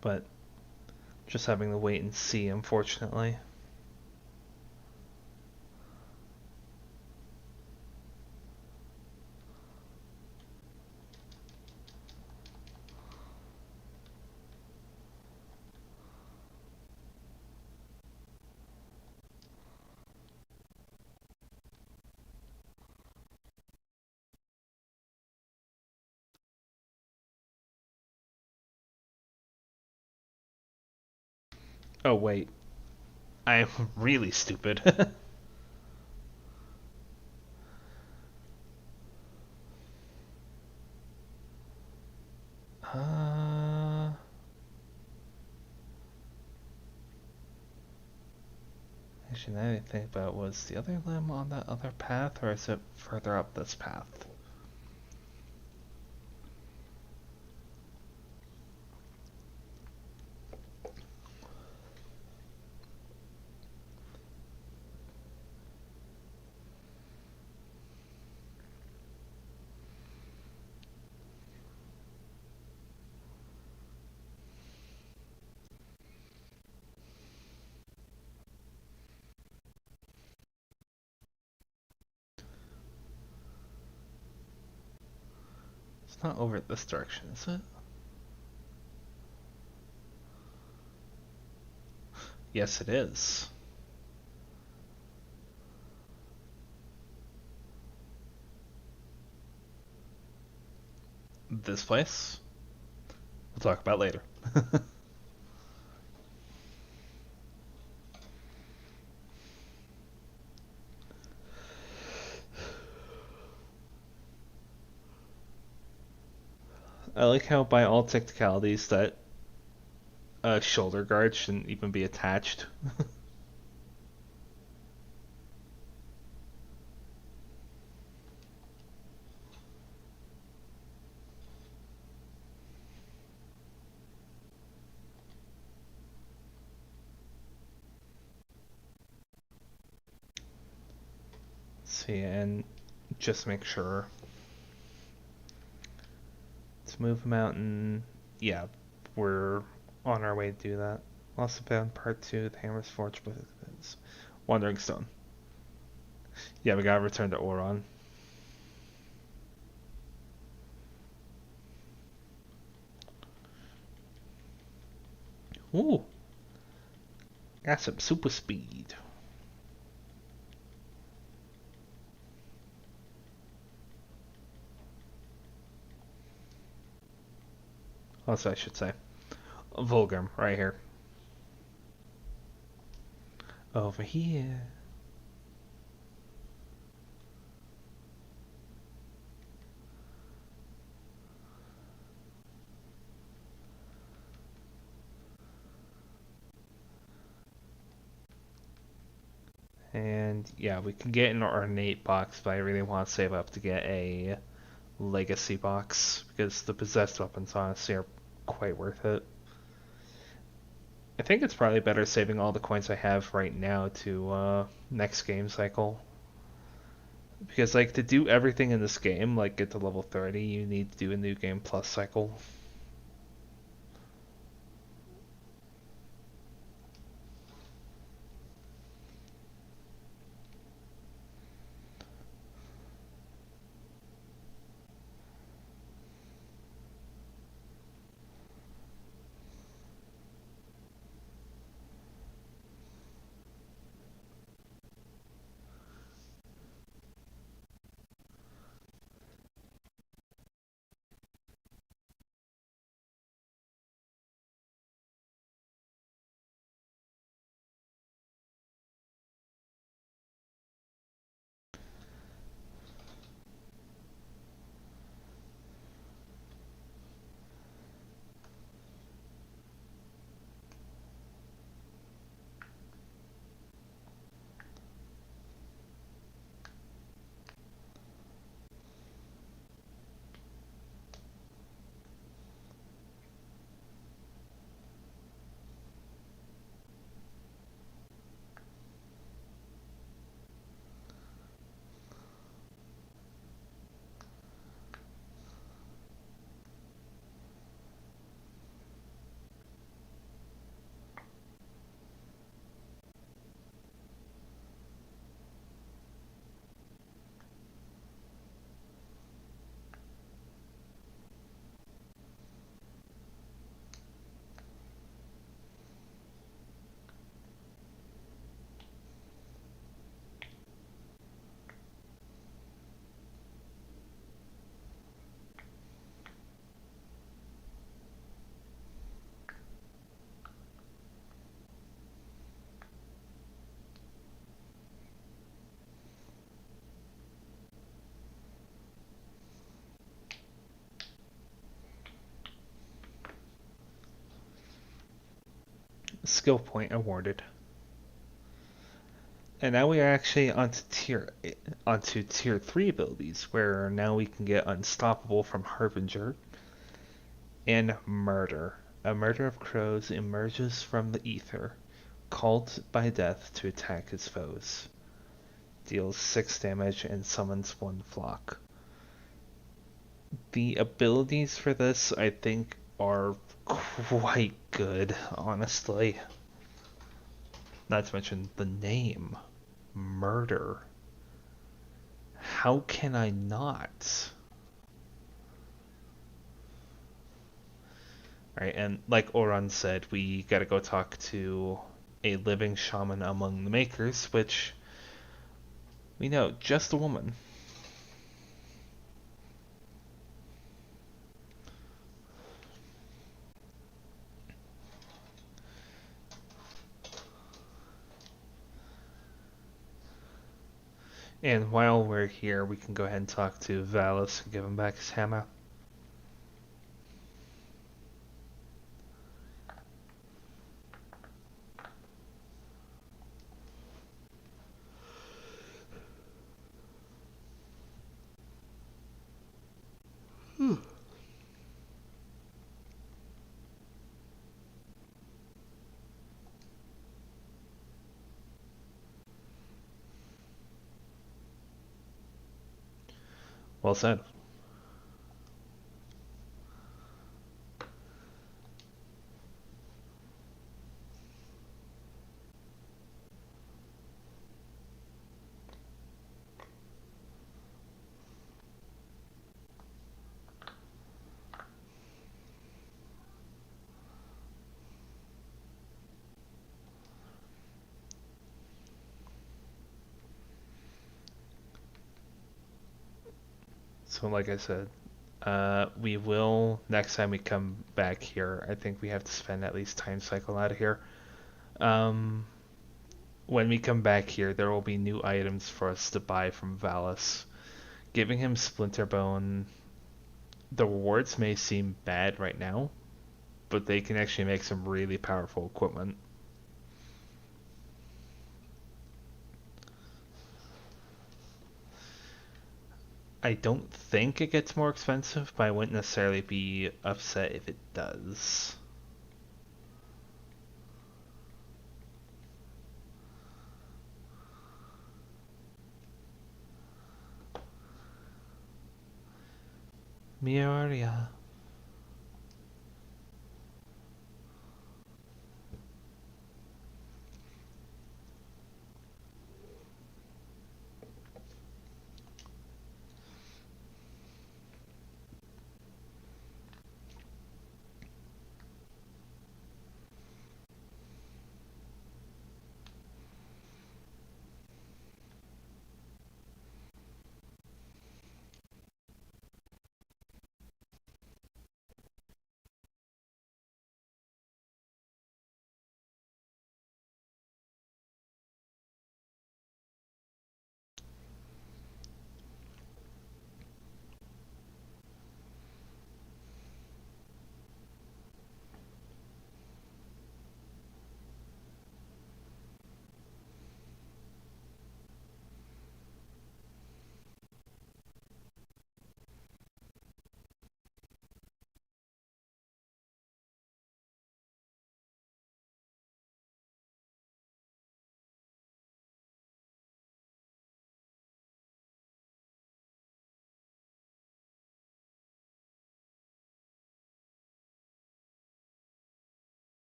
But just having to wait and see, unfortunately. Oh, wait. I'm really stupid. uh, actually, now I think about was the other limb on that other path, or is it further up this path? It's not over this direction, is it? Yes, it is. This place? We'll talk about later. I like how, by all technicalities, that shoulder guard shouldn't even be attached. See, and just make sure to move the mountain. Yeah, we're on our way to do that. Also found part 2, the Hammer's Forge, but it's Wandering Stone. Yeah, we gotta return to Oron. Ooh, got some super speed. Also, I should say, Vulgrim, right here. Over here. And yeah, we can get an ornate box, but I really want to save up to get a legacy box because the possessed weapons honestly are quite worth it. I think it's probably better saving all the coins I have right now to next game cycle. Because like to do everything in this game, like get to level 30, you need to do a new game plus cycle. skill point awarded. And now we are actually onto tier 3 abilities, where now we can get Unstoppable from Harbinger and Murder. A murder of crows emerges from the ether, called by death to attack his foes. Deals 6 damage and summons 1 flock. The abilities for this, I think, are quite good, honestly. Not to mention the name, Murder. How can I not? Right, and like Oran said, we gotta go talk to a living shaman among the makers, which we know, just a woman. And while we're here, we can go ahead and talk to Valus and give him back his hammer. Well said. So, like I said, we will, next time we come back here, I think we have to spend at least time cycle out of here. Um, when we come back here, there will be new items for us to buy from Valus. Giving him Splinterbone, the rewards may seem bad right now, but they can actually make some really powerful equipment. I don't think it gets more expensive, but I wouldn't necessarily be upset if it does. Mioria.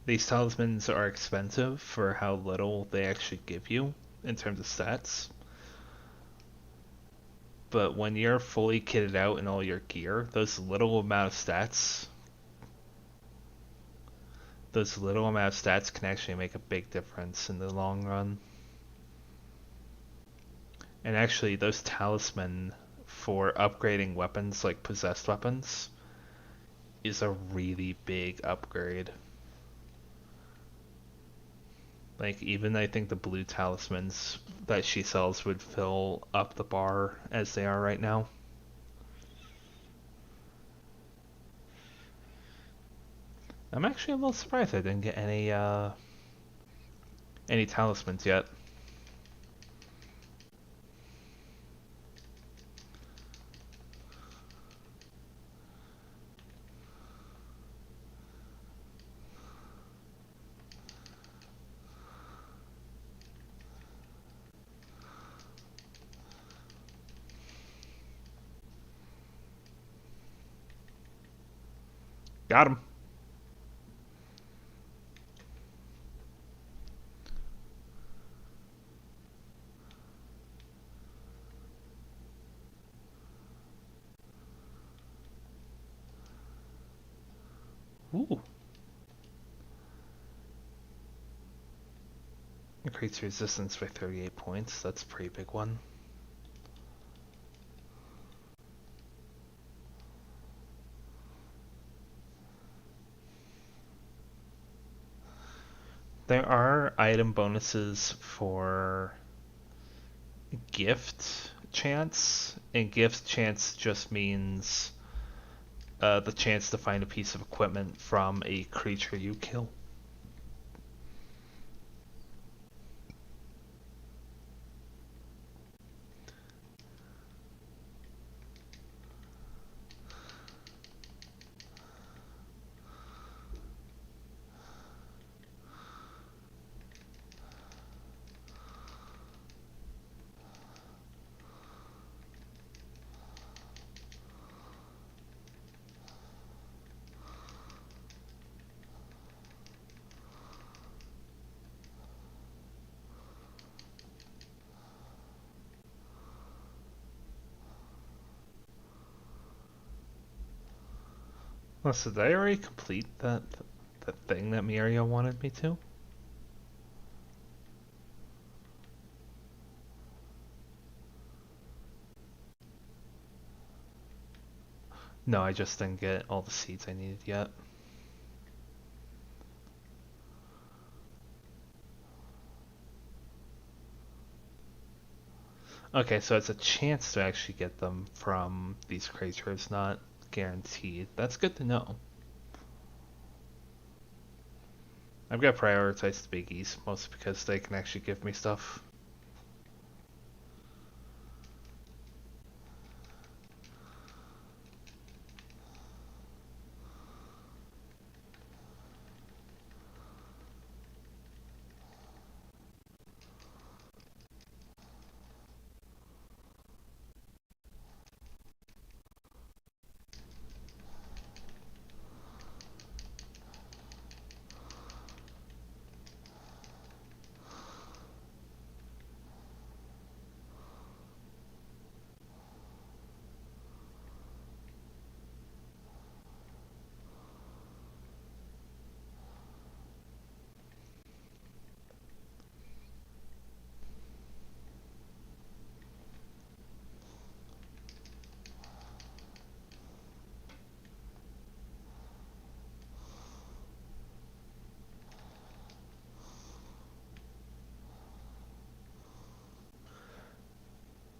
These talismans are expensive for how little they actually give you in terms of stats. But when you're fully kitted out in all your gear, those little amount of stats can actually make a big difference in the long run. And actually, those talisman for upgrading weapons, like possessed weapons, is a really big upgrade. Like, even I think the blue talismans that she sells would fill up the bar as they are right now. I'm actually a little surprised I didn't get any talismans yet. Got him. Ooh. Increase resistance by 38 points. That's a pretty big one. There are item bonuses for gift chance, and gift chance just means the chance to find a piece of equipment from a creature you kill. Oh, so did I already complete that thing that Miria wanted me to? No, I just didn't get all the seeds I needed yet. Okay, so it's a chance to actually get them from these creatures, not guaranteed. That's good to know. I've got to prioritize the biggies, mostly because they can actually give me stuff.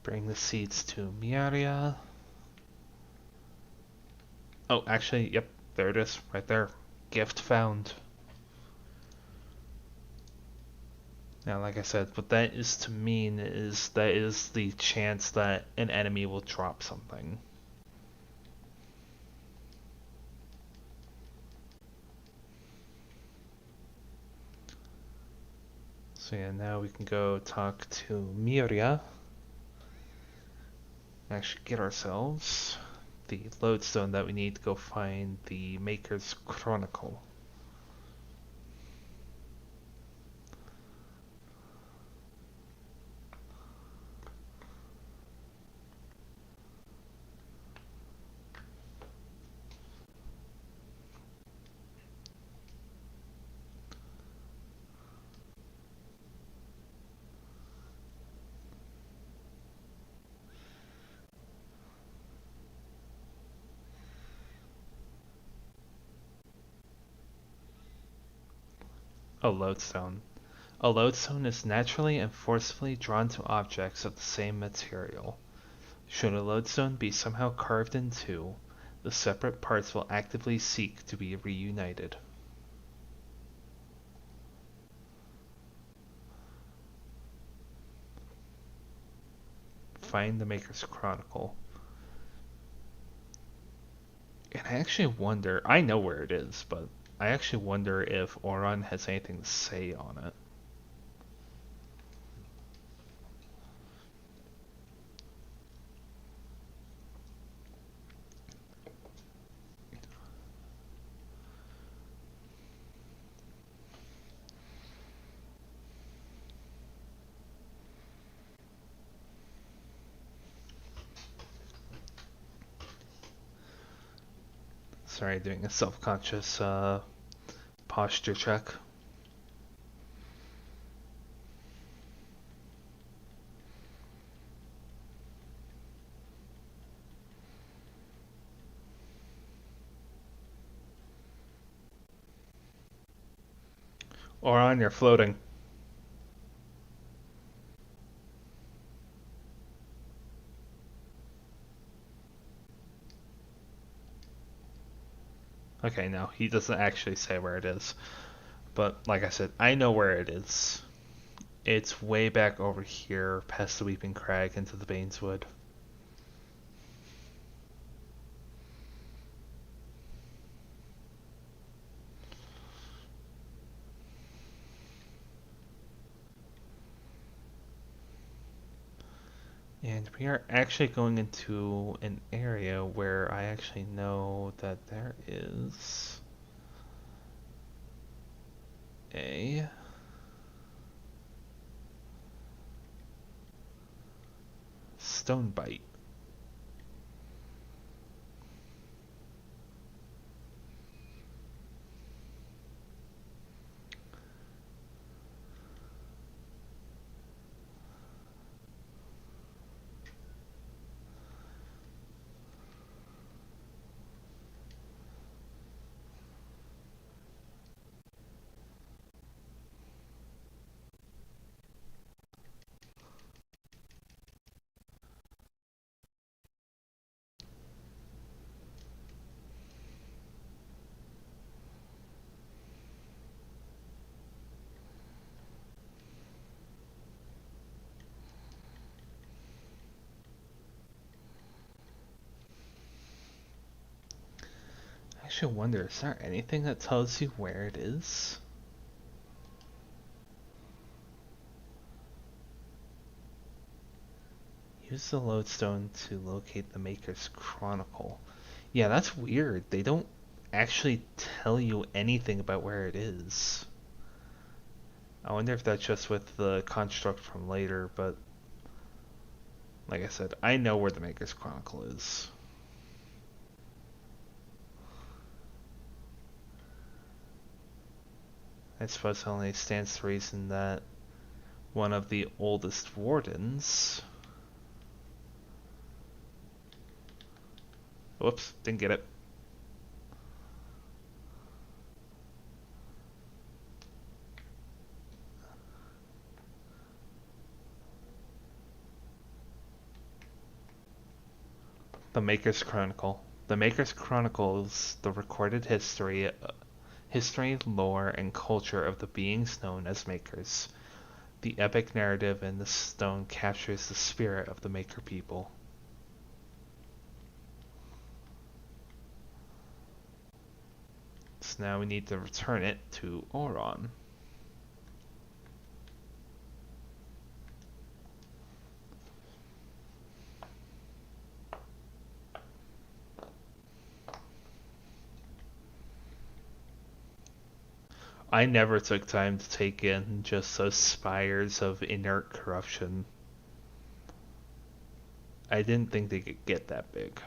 Bring the seeds to Miaria. Oh, actually, yep, there it is, right there. Gift found. Now, like I said, what that is to mean is that is the chance that an enemy will drop something. So yeah, now we can go talk to Miria. Actually get ourselves the lodestone that we need to go find the Maker's Chronicle. A lodestone. A lodestone is naturally and forcefully drawn to objects of the same material. Should a lodestone be somehow carved in two, the separate parts will actively seek to be reunited. Find the Maker's Chronicle. And I actually wonder, I know where it is, but I actually wonder if Oron has anything to say on it. Sorry, doing a self-conscious posture check. Oron, you're floating. Okay, no, he doesn't actually say where it is. But like I said, I know where it is. It's way back over here, past the Weeping Crag into the Baineswood. And we are actually going into an area where I actually know that there is a stone bite. I actually wonder, is there anything that tells you where it is? Use the lodestone to locate the Maker's Chronicle. Yeah, that's weird. They don't actually tell you anything about where it is. I wonder if that's just with the construct from later, but like I said, I know where the Maker's Chronicle is. I suppose it only stands to reason that one of the oldest wardens. Whoops, didn't get it. The Maker's Chronicle. The Maker's Chronicle is the recorded history, lore, and culture of the beings known as Makers. The epic narrative in the stone captures the spirit of the Maker people. So now we need to return it to Oron. I never took time to take in just those spires of inert corruption. I didn't think they could get that big.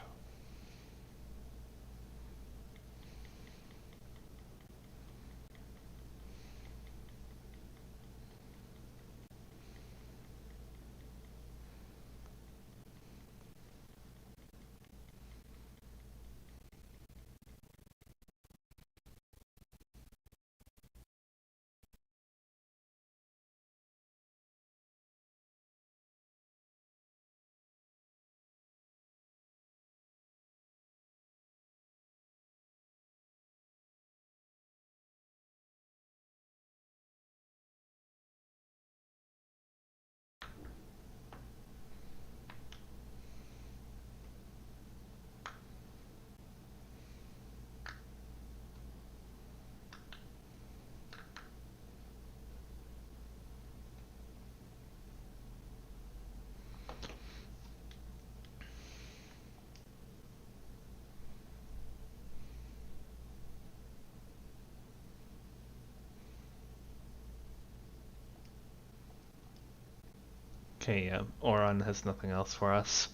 Okay, yeah. Oron has nothing else for us.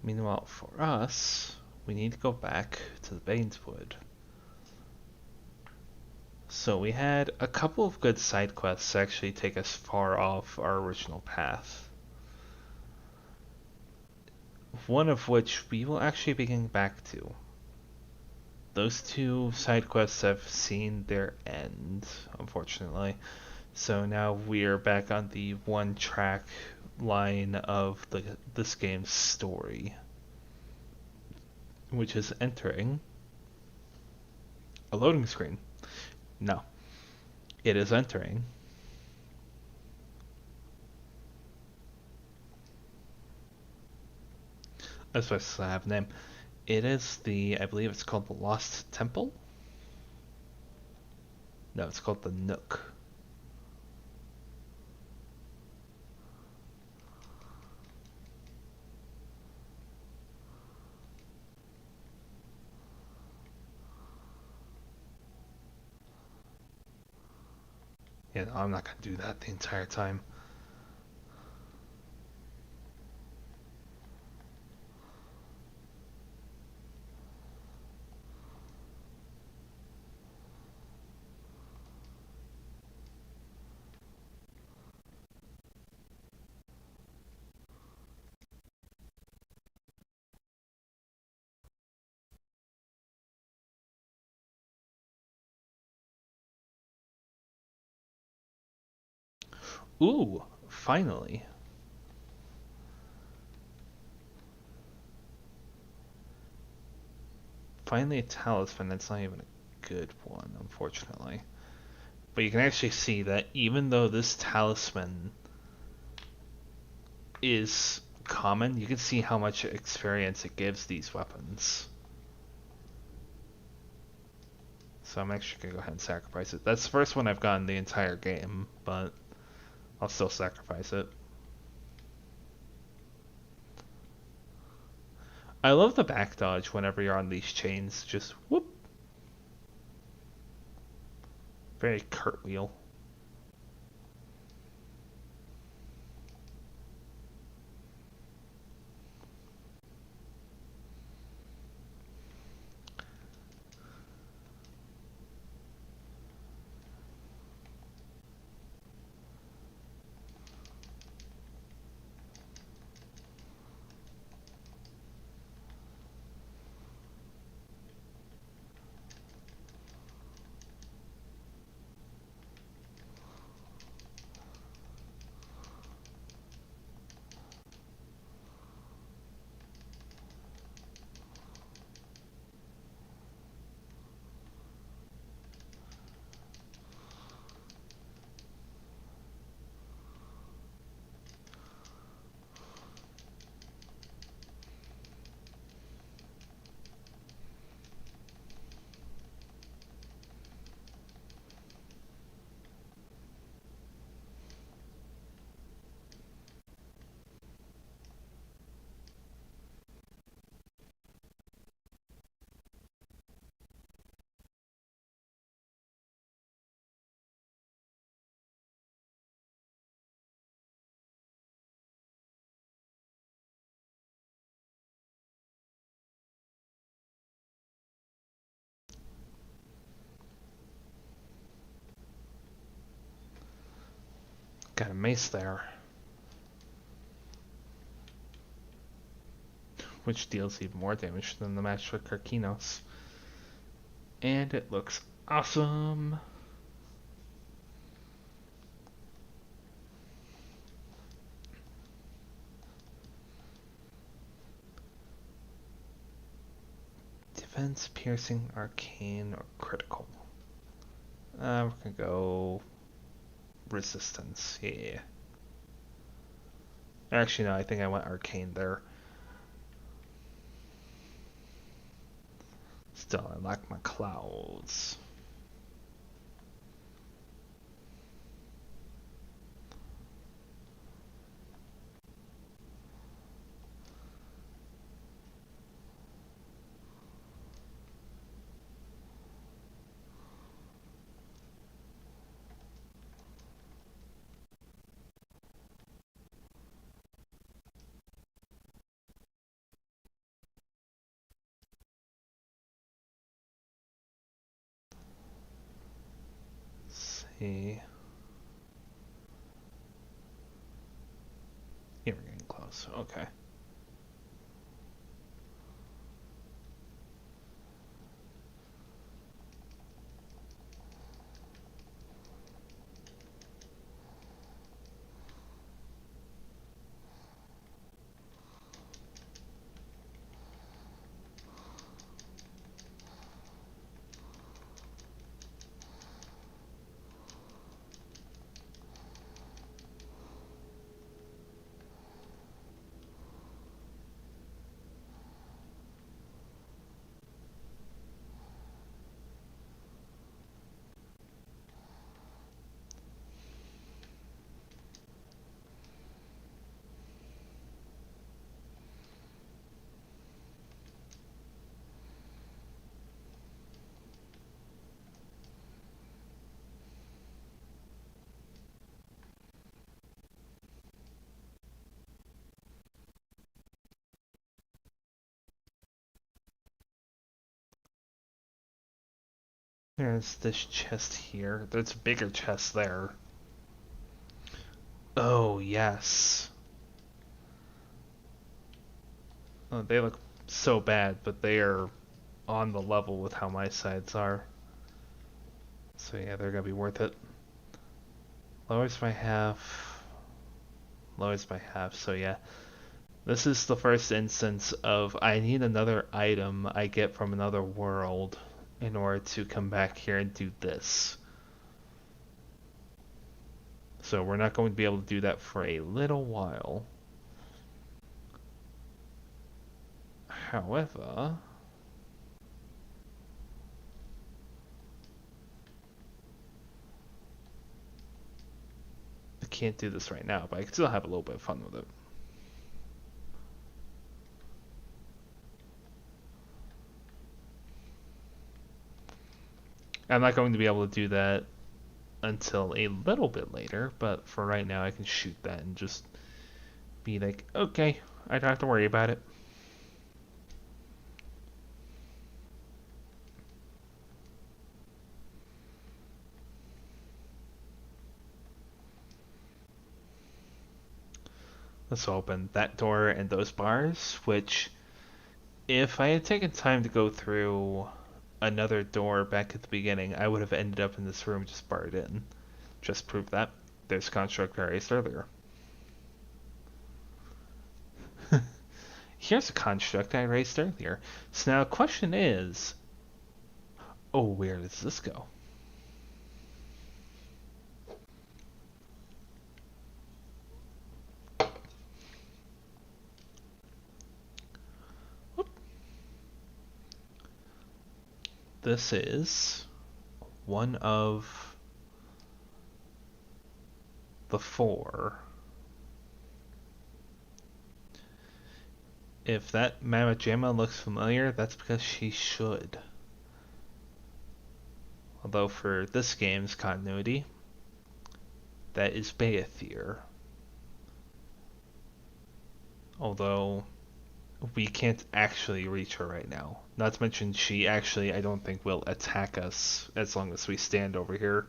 Meanwhile, for us, we need to go back to the Baineswood. So we had a couple of good side quests actually take us far off our original path. One of which we will actually be getting back to. Those two side quests have seen their end, unfortunately. So now we're back on the one track line of this game's story, which is entering a loading screen. No, it is entering as supposed to have a name. It is I believe it's called the Lost Temple? No, it's called the Nook. Yeah, no, I'm not gonna do that the entire time. Ooh, finally. Finally a talisman that's not even a good one, unfortunately. But you can actually see that even though this talisman is common, you can see how much experience it gives these weapons. So I'm actually going to go ahead and sacrifice it. That's the first one I've gotten the entire game, but I'll still sacrifice it. I love the back dodge whenever you're on these chains. Just whoop. Very cartwheel. Got a mace there, which deals even more damage than the match with Karkinos. And it looks awesome. Defense, piercing, arcane, or critical. We're gonna go resistance. Yeah. Actually, no, I think I went arcane there. Still, I like my clouds. see. Yeah, we're getting close. Okay. There's this chest here. There's a bigger chest there. Oh, yes. Oh, they look so bad, but they are on the level with how my sides are. So yeah, they're gonna be worth it. Lowers by half. Lowers by half, so yeah. This is the first instance of I need another item I get from another world in order to come back here and do this. So we're not going to be able to do that for a little while. However, I can't do this right now, but I can still have a little bit of fun with it. I'm not going to be able to do that until a little bit later, but for right now I can shoot that and just be like, okay, I don't have to worry about it. Let's open that door and those bars, which, if I had taken time to go through another door back at the beginning, I would have ended up in this room just barred in. Just prove that. There's construct I raised earlier. Here's a construct I raised earlier. So now the question is, oh, where does this go? Whoop. This is one of the 4. If that Mama Jamma looks familiar, that's because she should. Although for this game's continuity, that is Beathir. Although we can't actually reach her right now. Not to mention she actually, I don't think, will attack us as long as we stand over here.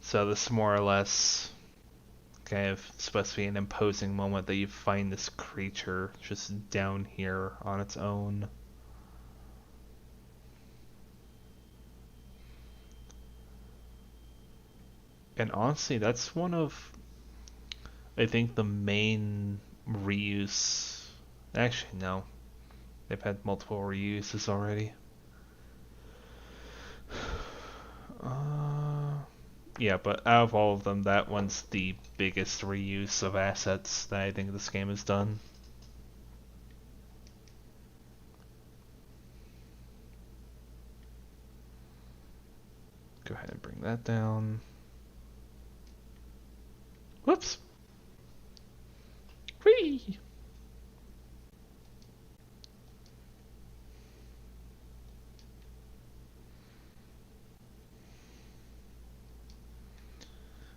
So this is more or less kind of supposed to be an imposing moment that you find this creature just down here on its own. And honestly, that's one of, I think, the main reuse. Actually, no. They've had multiple reuses already. Yeah, but out of all of them, that one's the biggest reuse of assets that I think this game has done. Go ahead and bring that down. Whoops! Whee!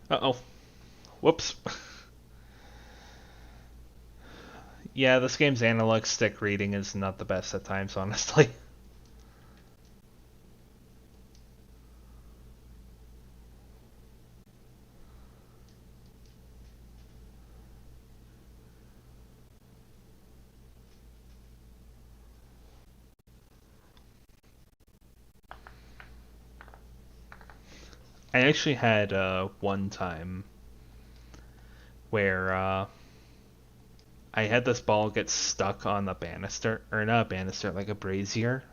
Uh-oh. Whoops. Yeah, this game's analog stick reading is not the best at times, honestly. I actually had one time where I had this ball get stuck on the banister, or not a banister, like a brazier.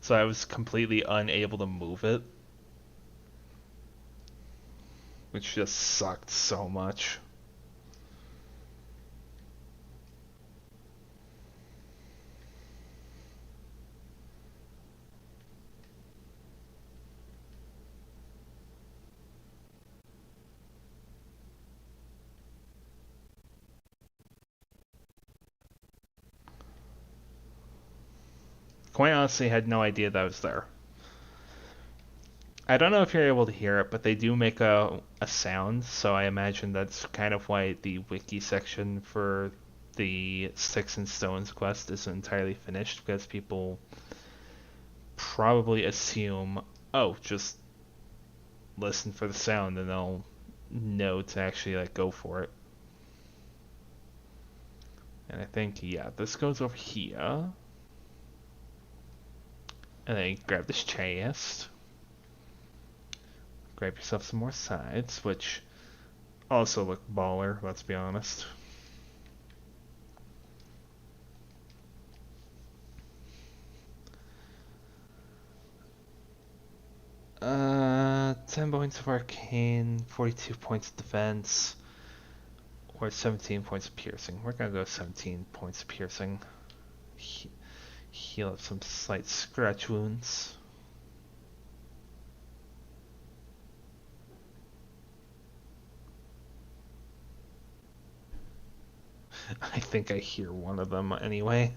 So I was completely unable to move it, which just sucked so much. Quite honestly, had no idea that was there. I don't know if you're able to hear it, but they do make a sound, so I imagine that's kind of why the wiki section for the Sticks and Stones quest isn't entirely finished, because people probably assume, oh, just listen for the sound and they'll know to actually like go for it. And I think, yeah, this goes over here. And then you grab this chest. Grab yourself some more sides, which also look baller, let's be honest. 10 points of arcane, 42 points of defense, or 17 points of piercing. We're gonna go 17 points of piercing. Heal up some slight scratch wounds. I think I hear one of them anyway.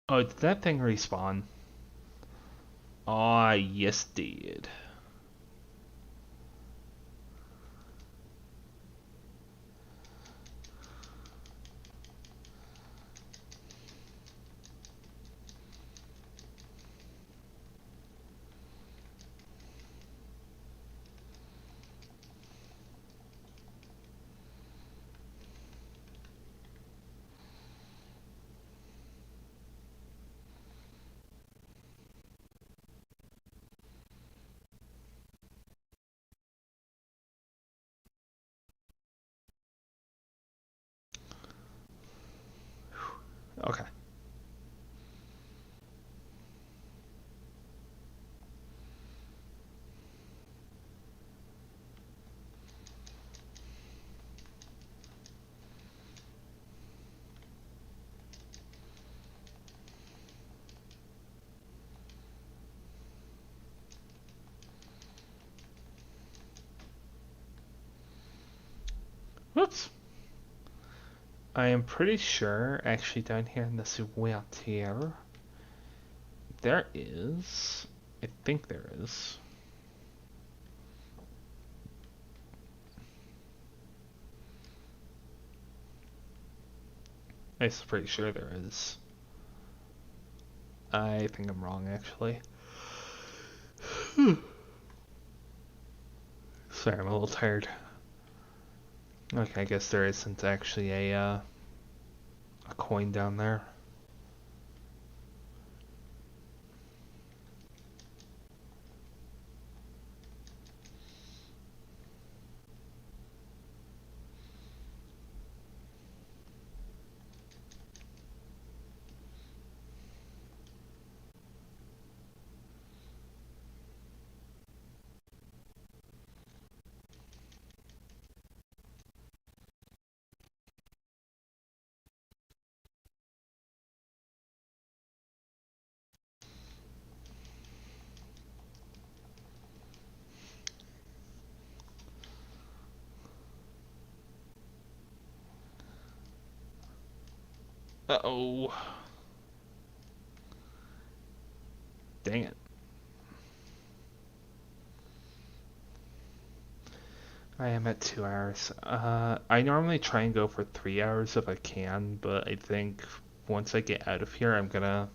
Oh, did that thing respawn? Ah, yes, did. Okay. Whoops. I am pretty sure, actually, down here in this tier, there is. I think there is. I'm pretty sure there is. I think I'm wrong, actually. Sorry, I'm a little tired. Okay, I guess there isn't actually a coin down there. Uh-oh. Dang it. I am at 2 hours. I normally try and go for 3 hours if I can, but I think once I get out of here, I'm gonna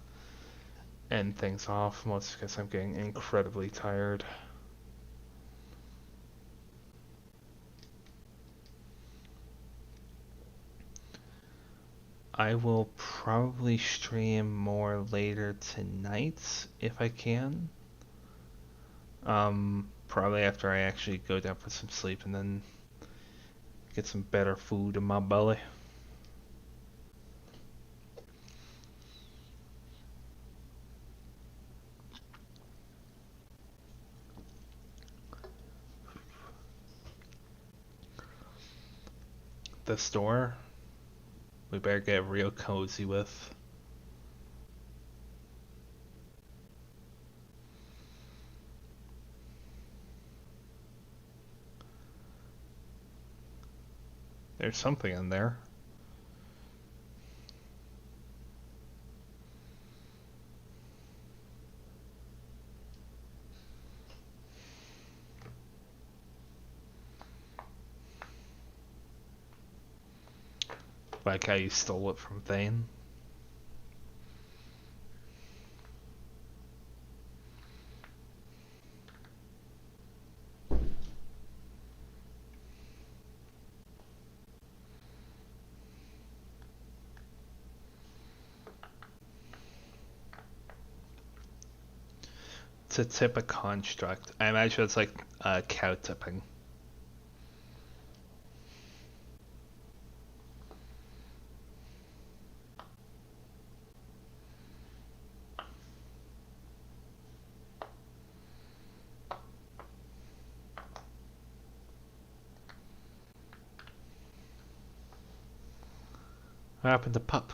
end things off, mostly because I'm getting incredibly tired. I will probably stream more later tonight if I can. Probably after I actually go down for some sleep and then get some better food in my belly. The store, we better get real cozy with. There's something in there. Like how you stole it from Thane. To tip a construct. I imagine it's like cow tipping. What happened to Pup?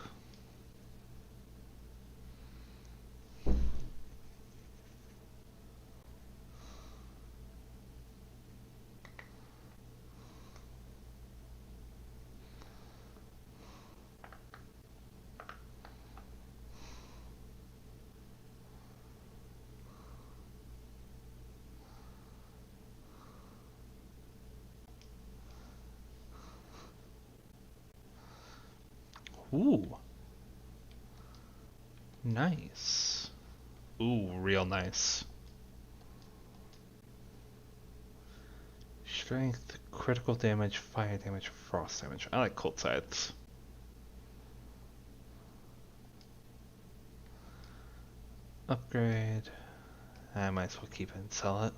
Ooh, nice. Ooh, real nice. Strength, critical damage, fire damage, frost damage. I like cold sides. Upgrade. I might as well keep it and sell it.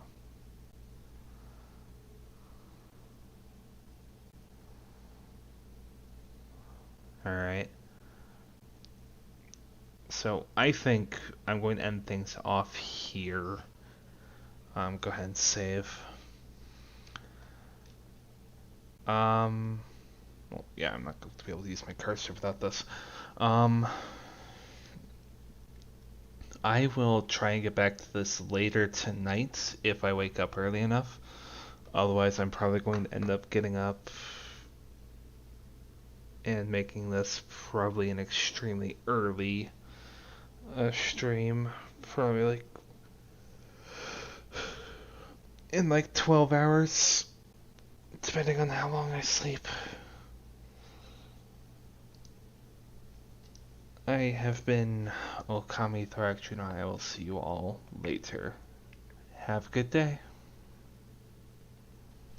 Alright. So I think I'm going to end things off here. Go ahead and save. Well, yeah, I'm not going to be able to use my cursor without this. I will try and get back to this later tonight if I wake up early enough. Otherwise, I'm probably going to end up getting up and making this probably an extremely early stream. Probably like in like 12 hours, depending on how long I sleep. I have been Okami Thorax, and I will see you all later. Have a good day.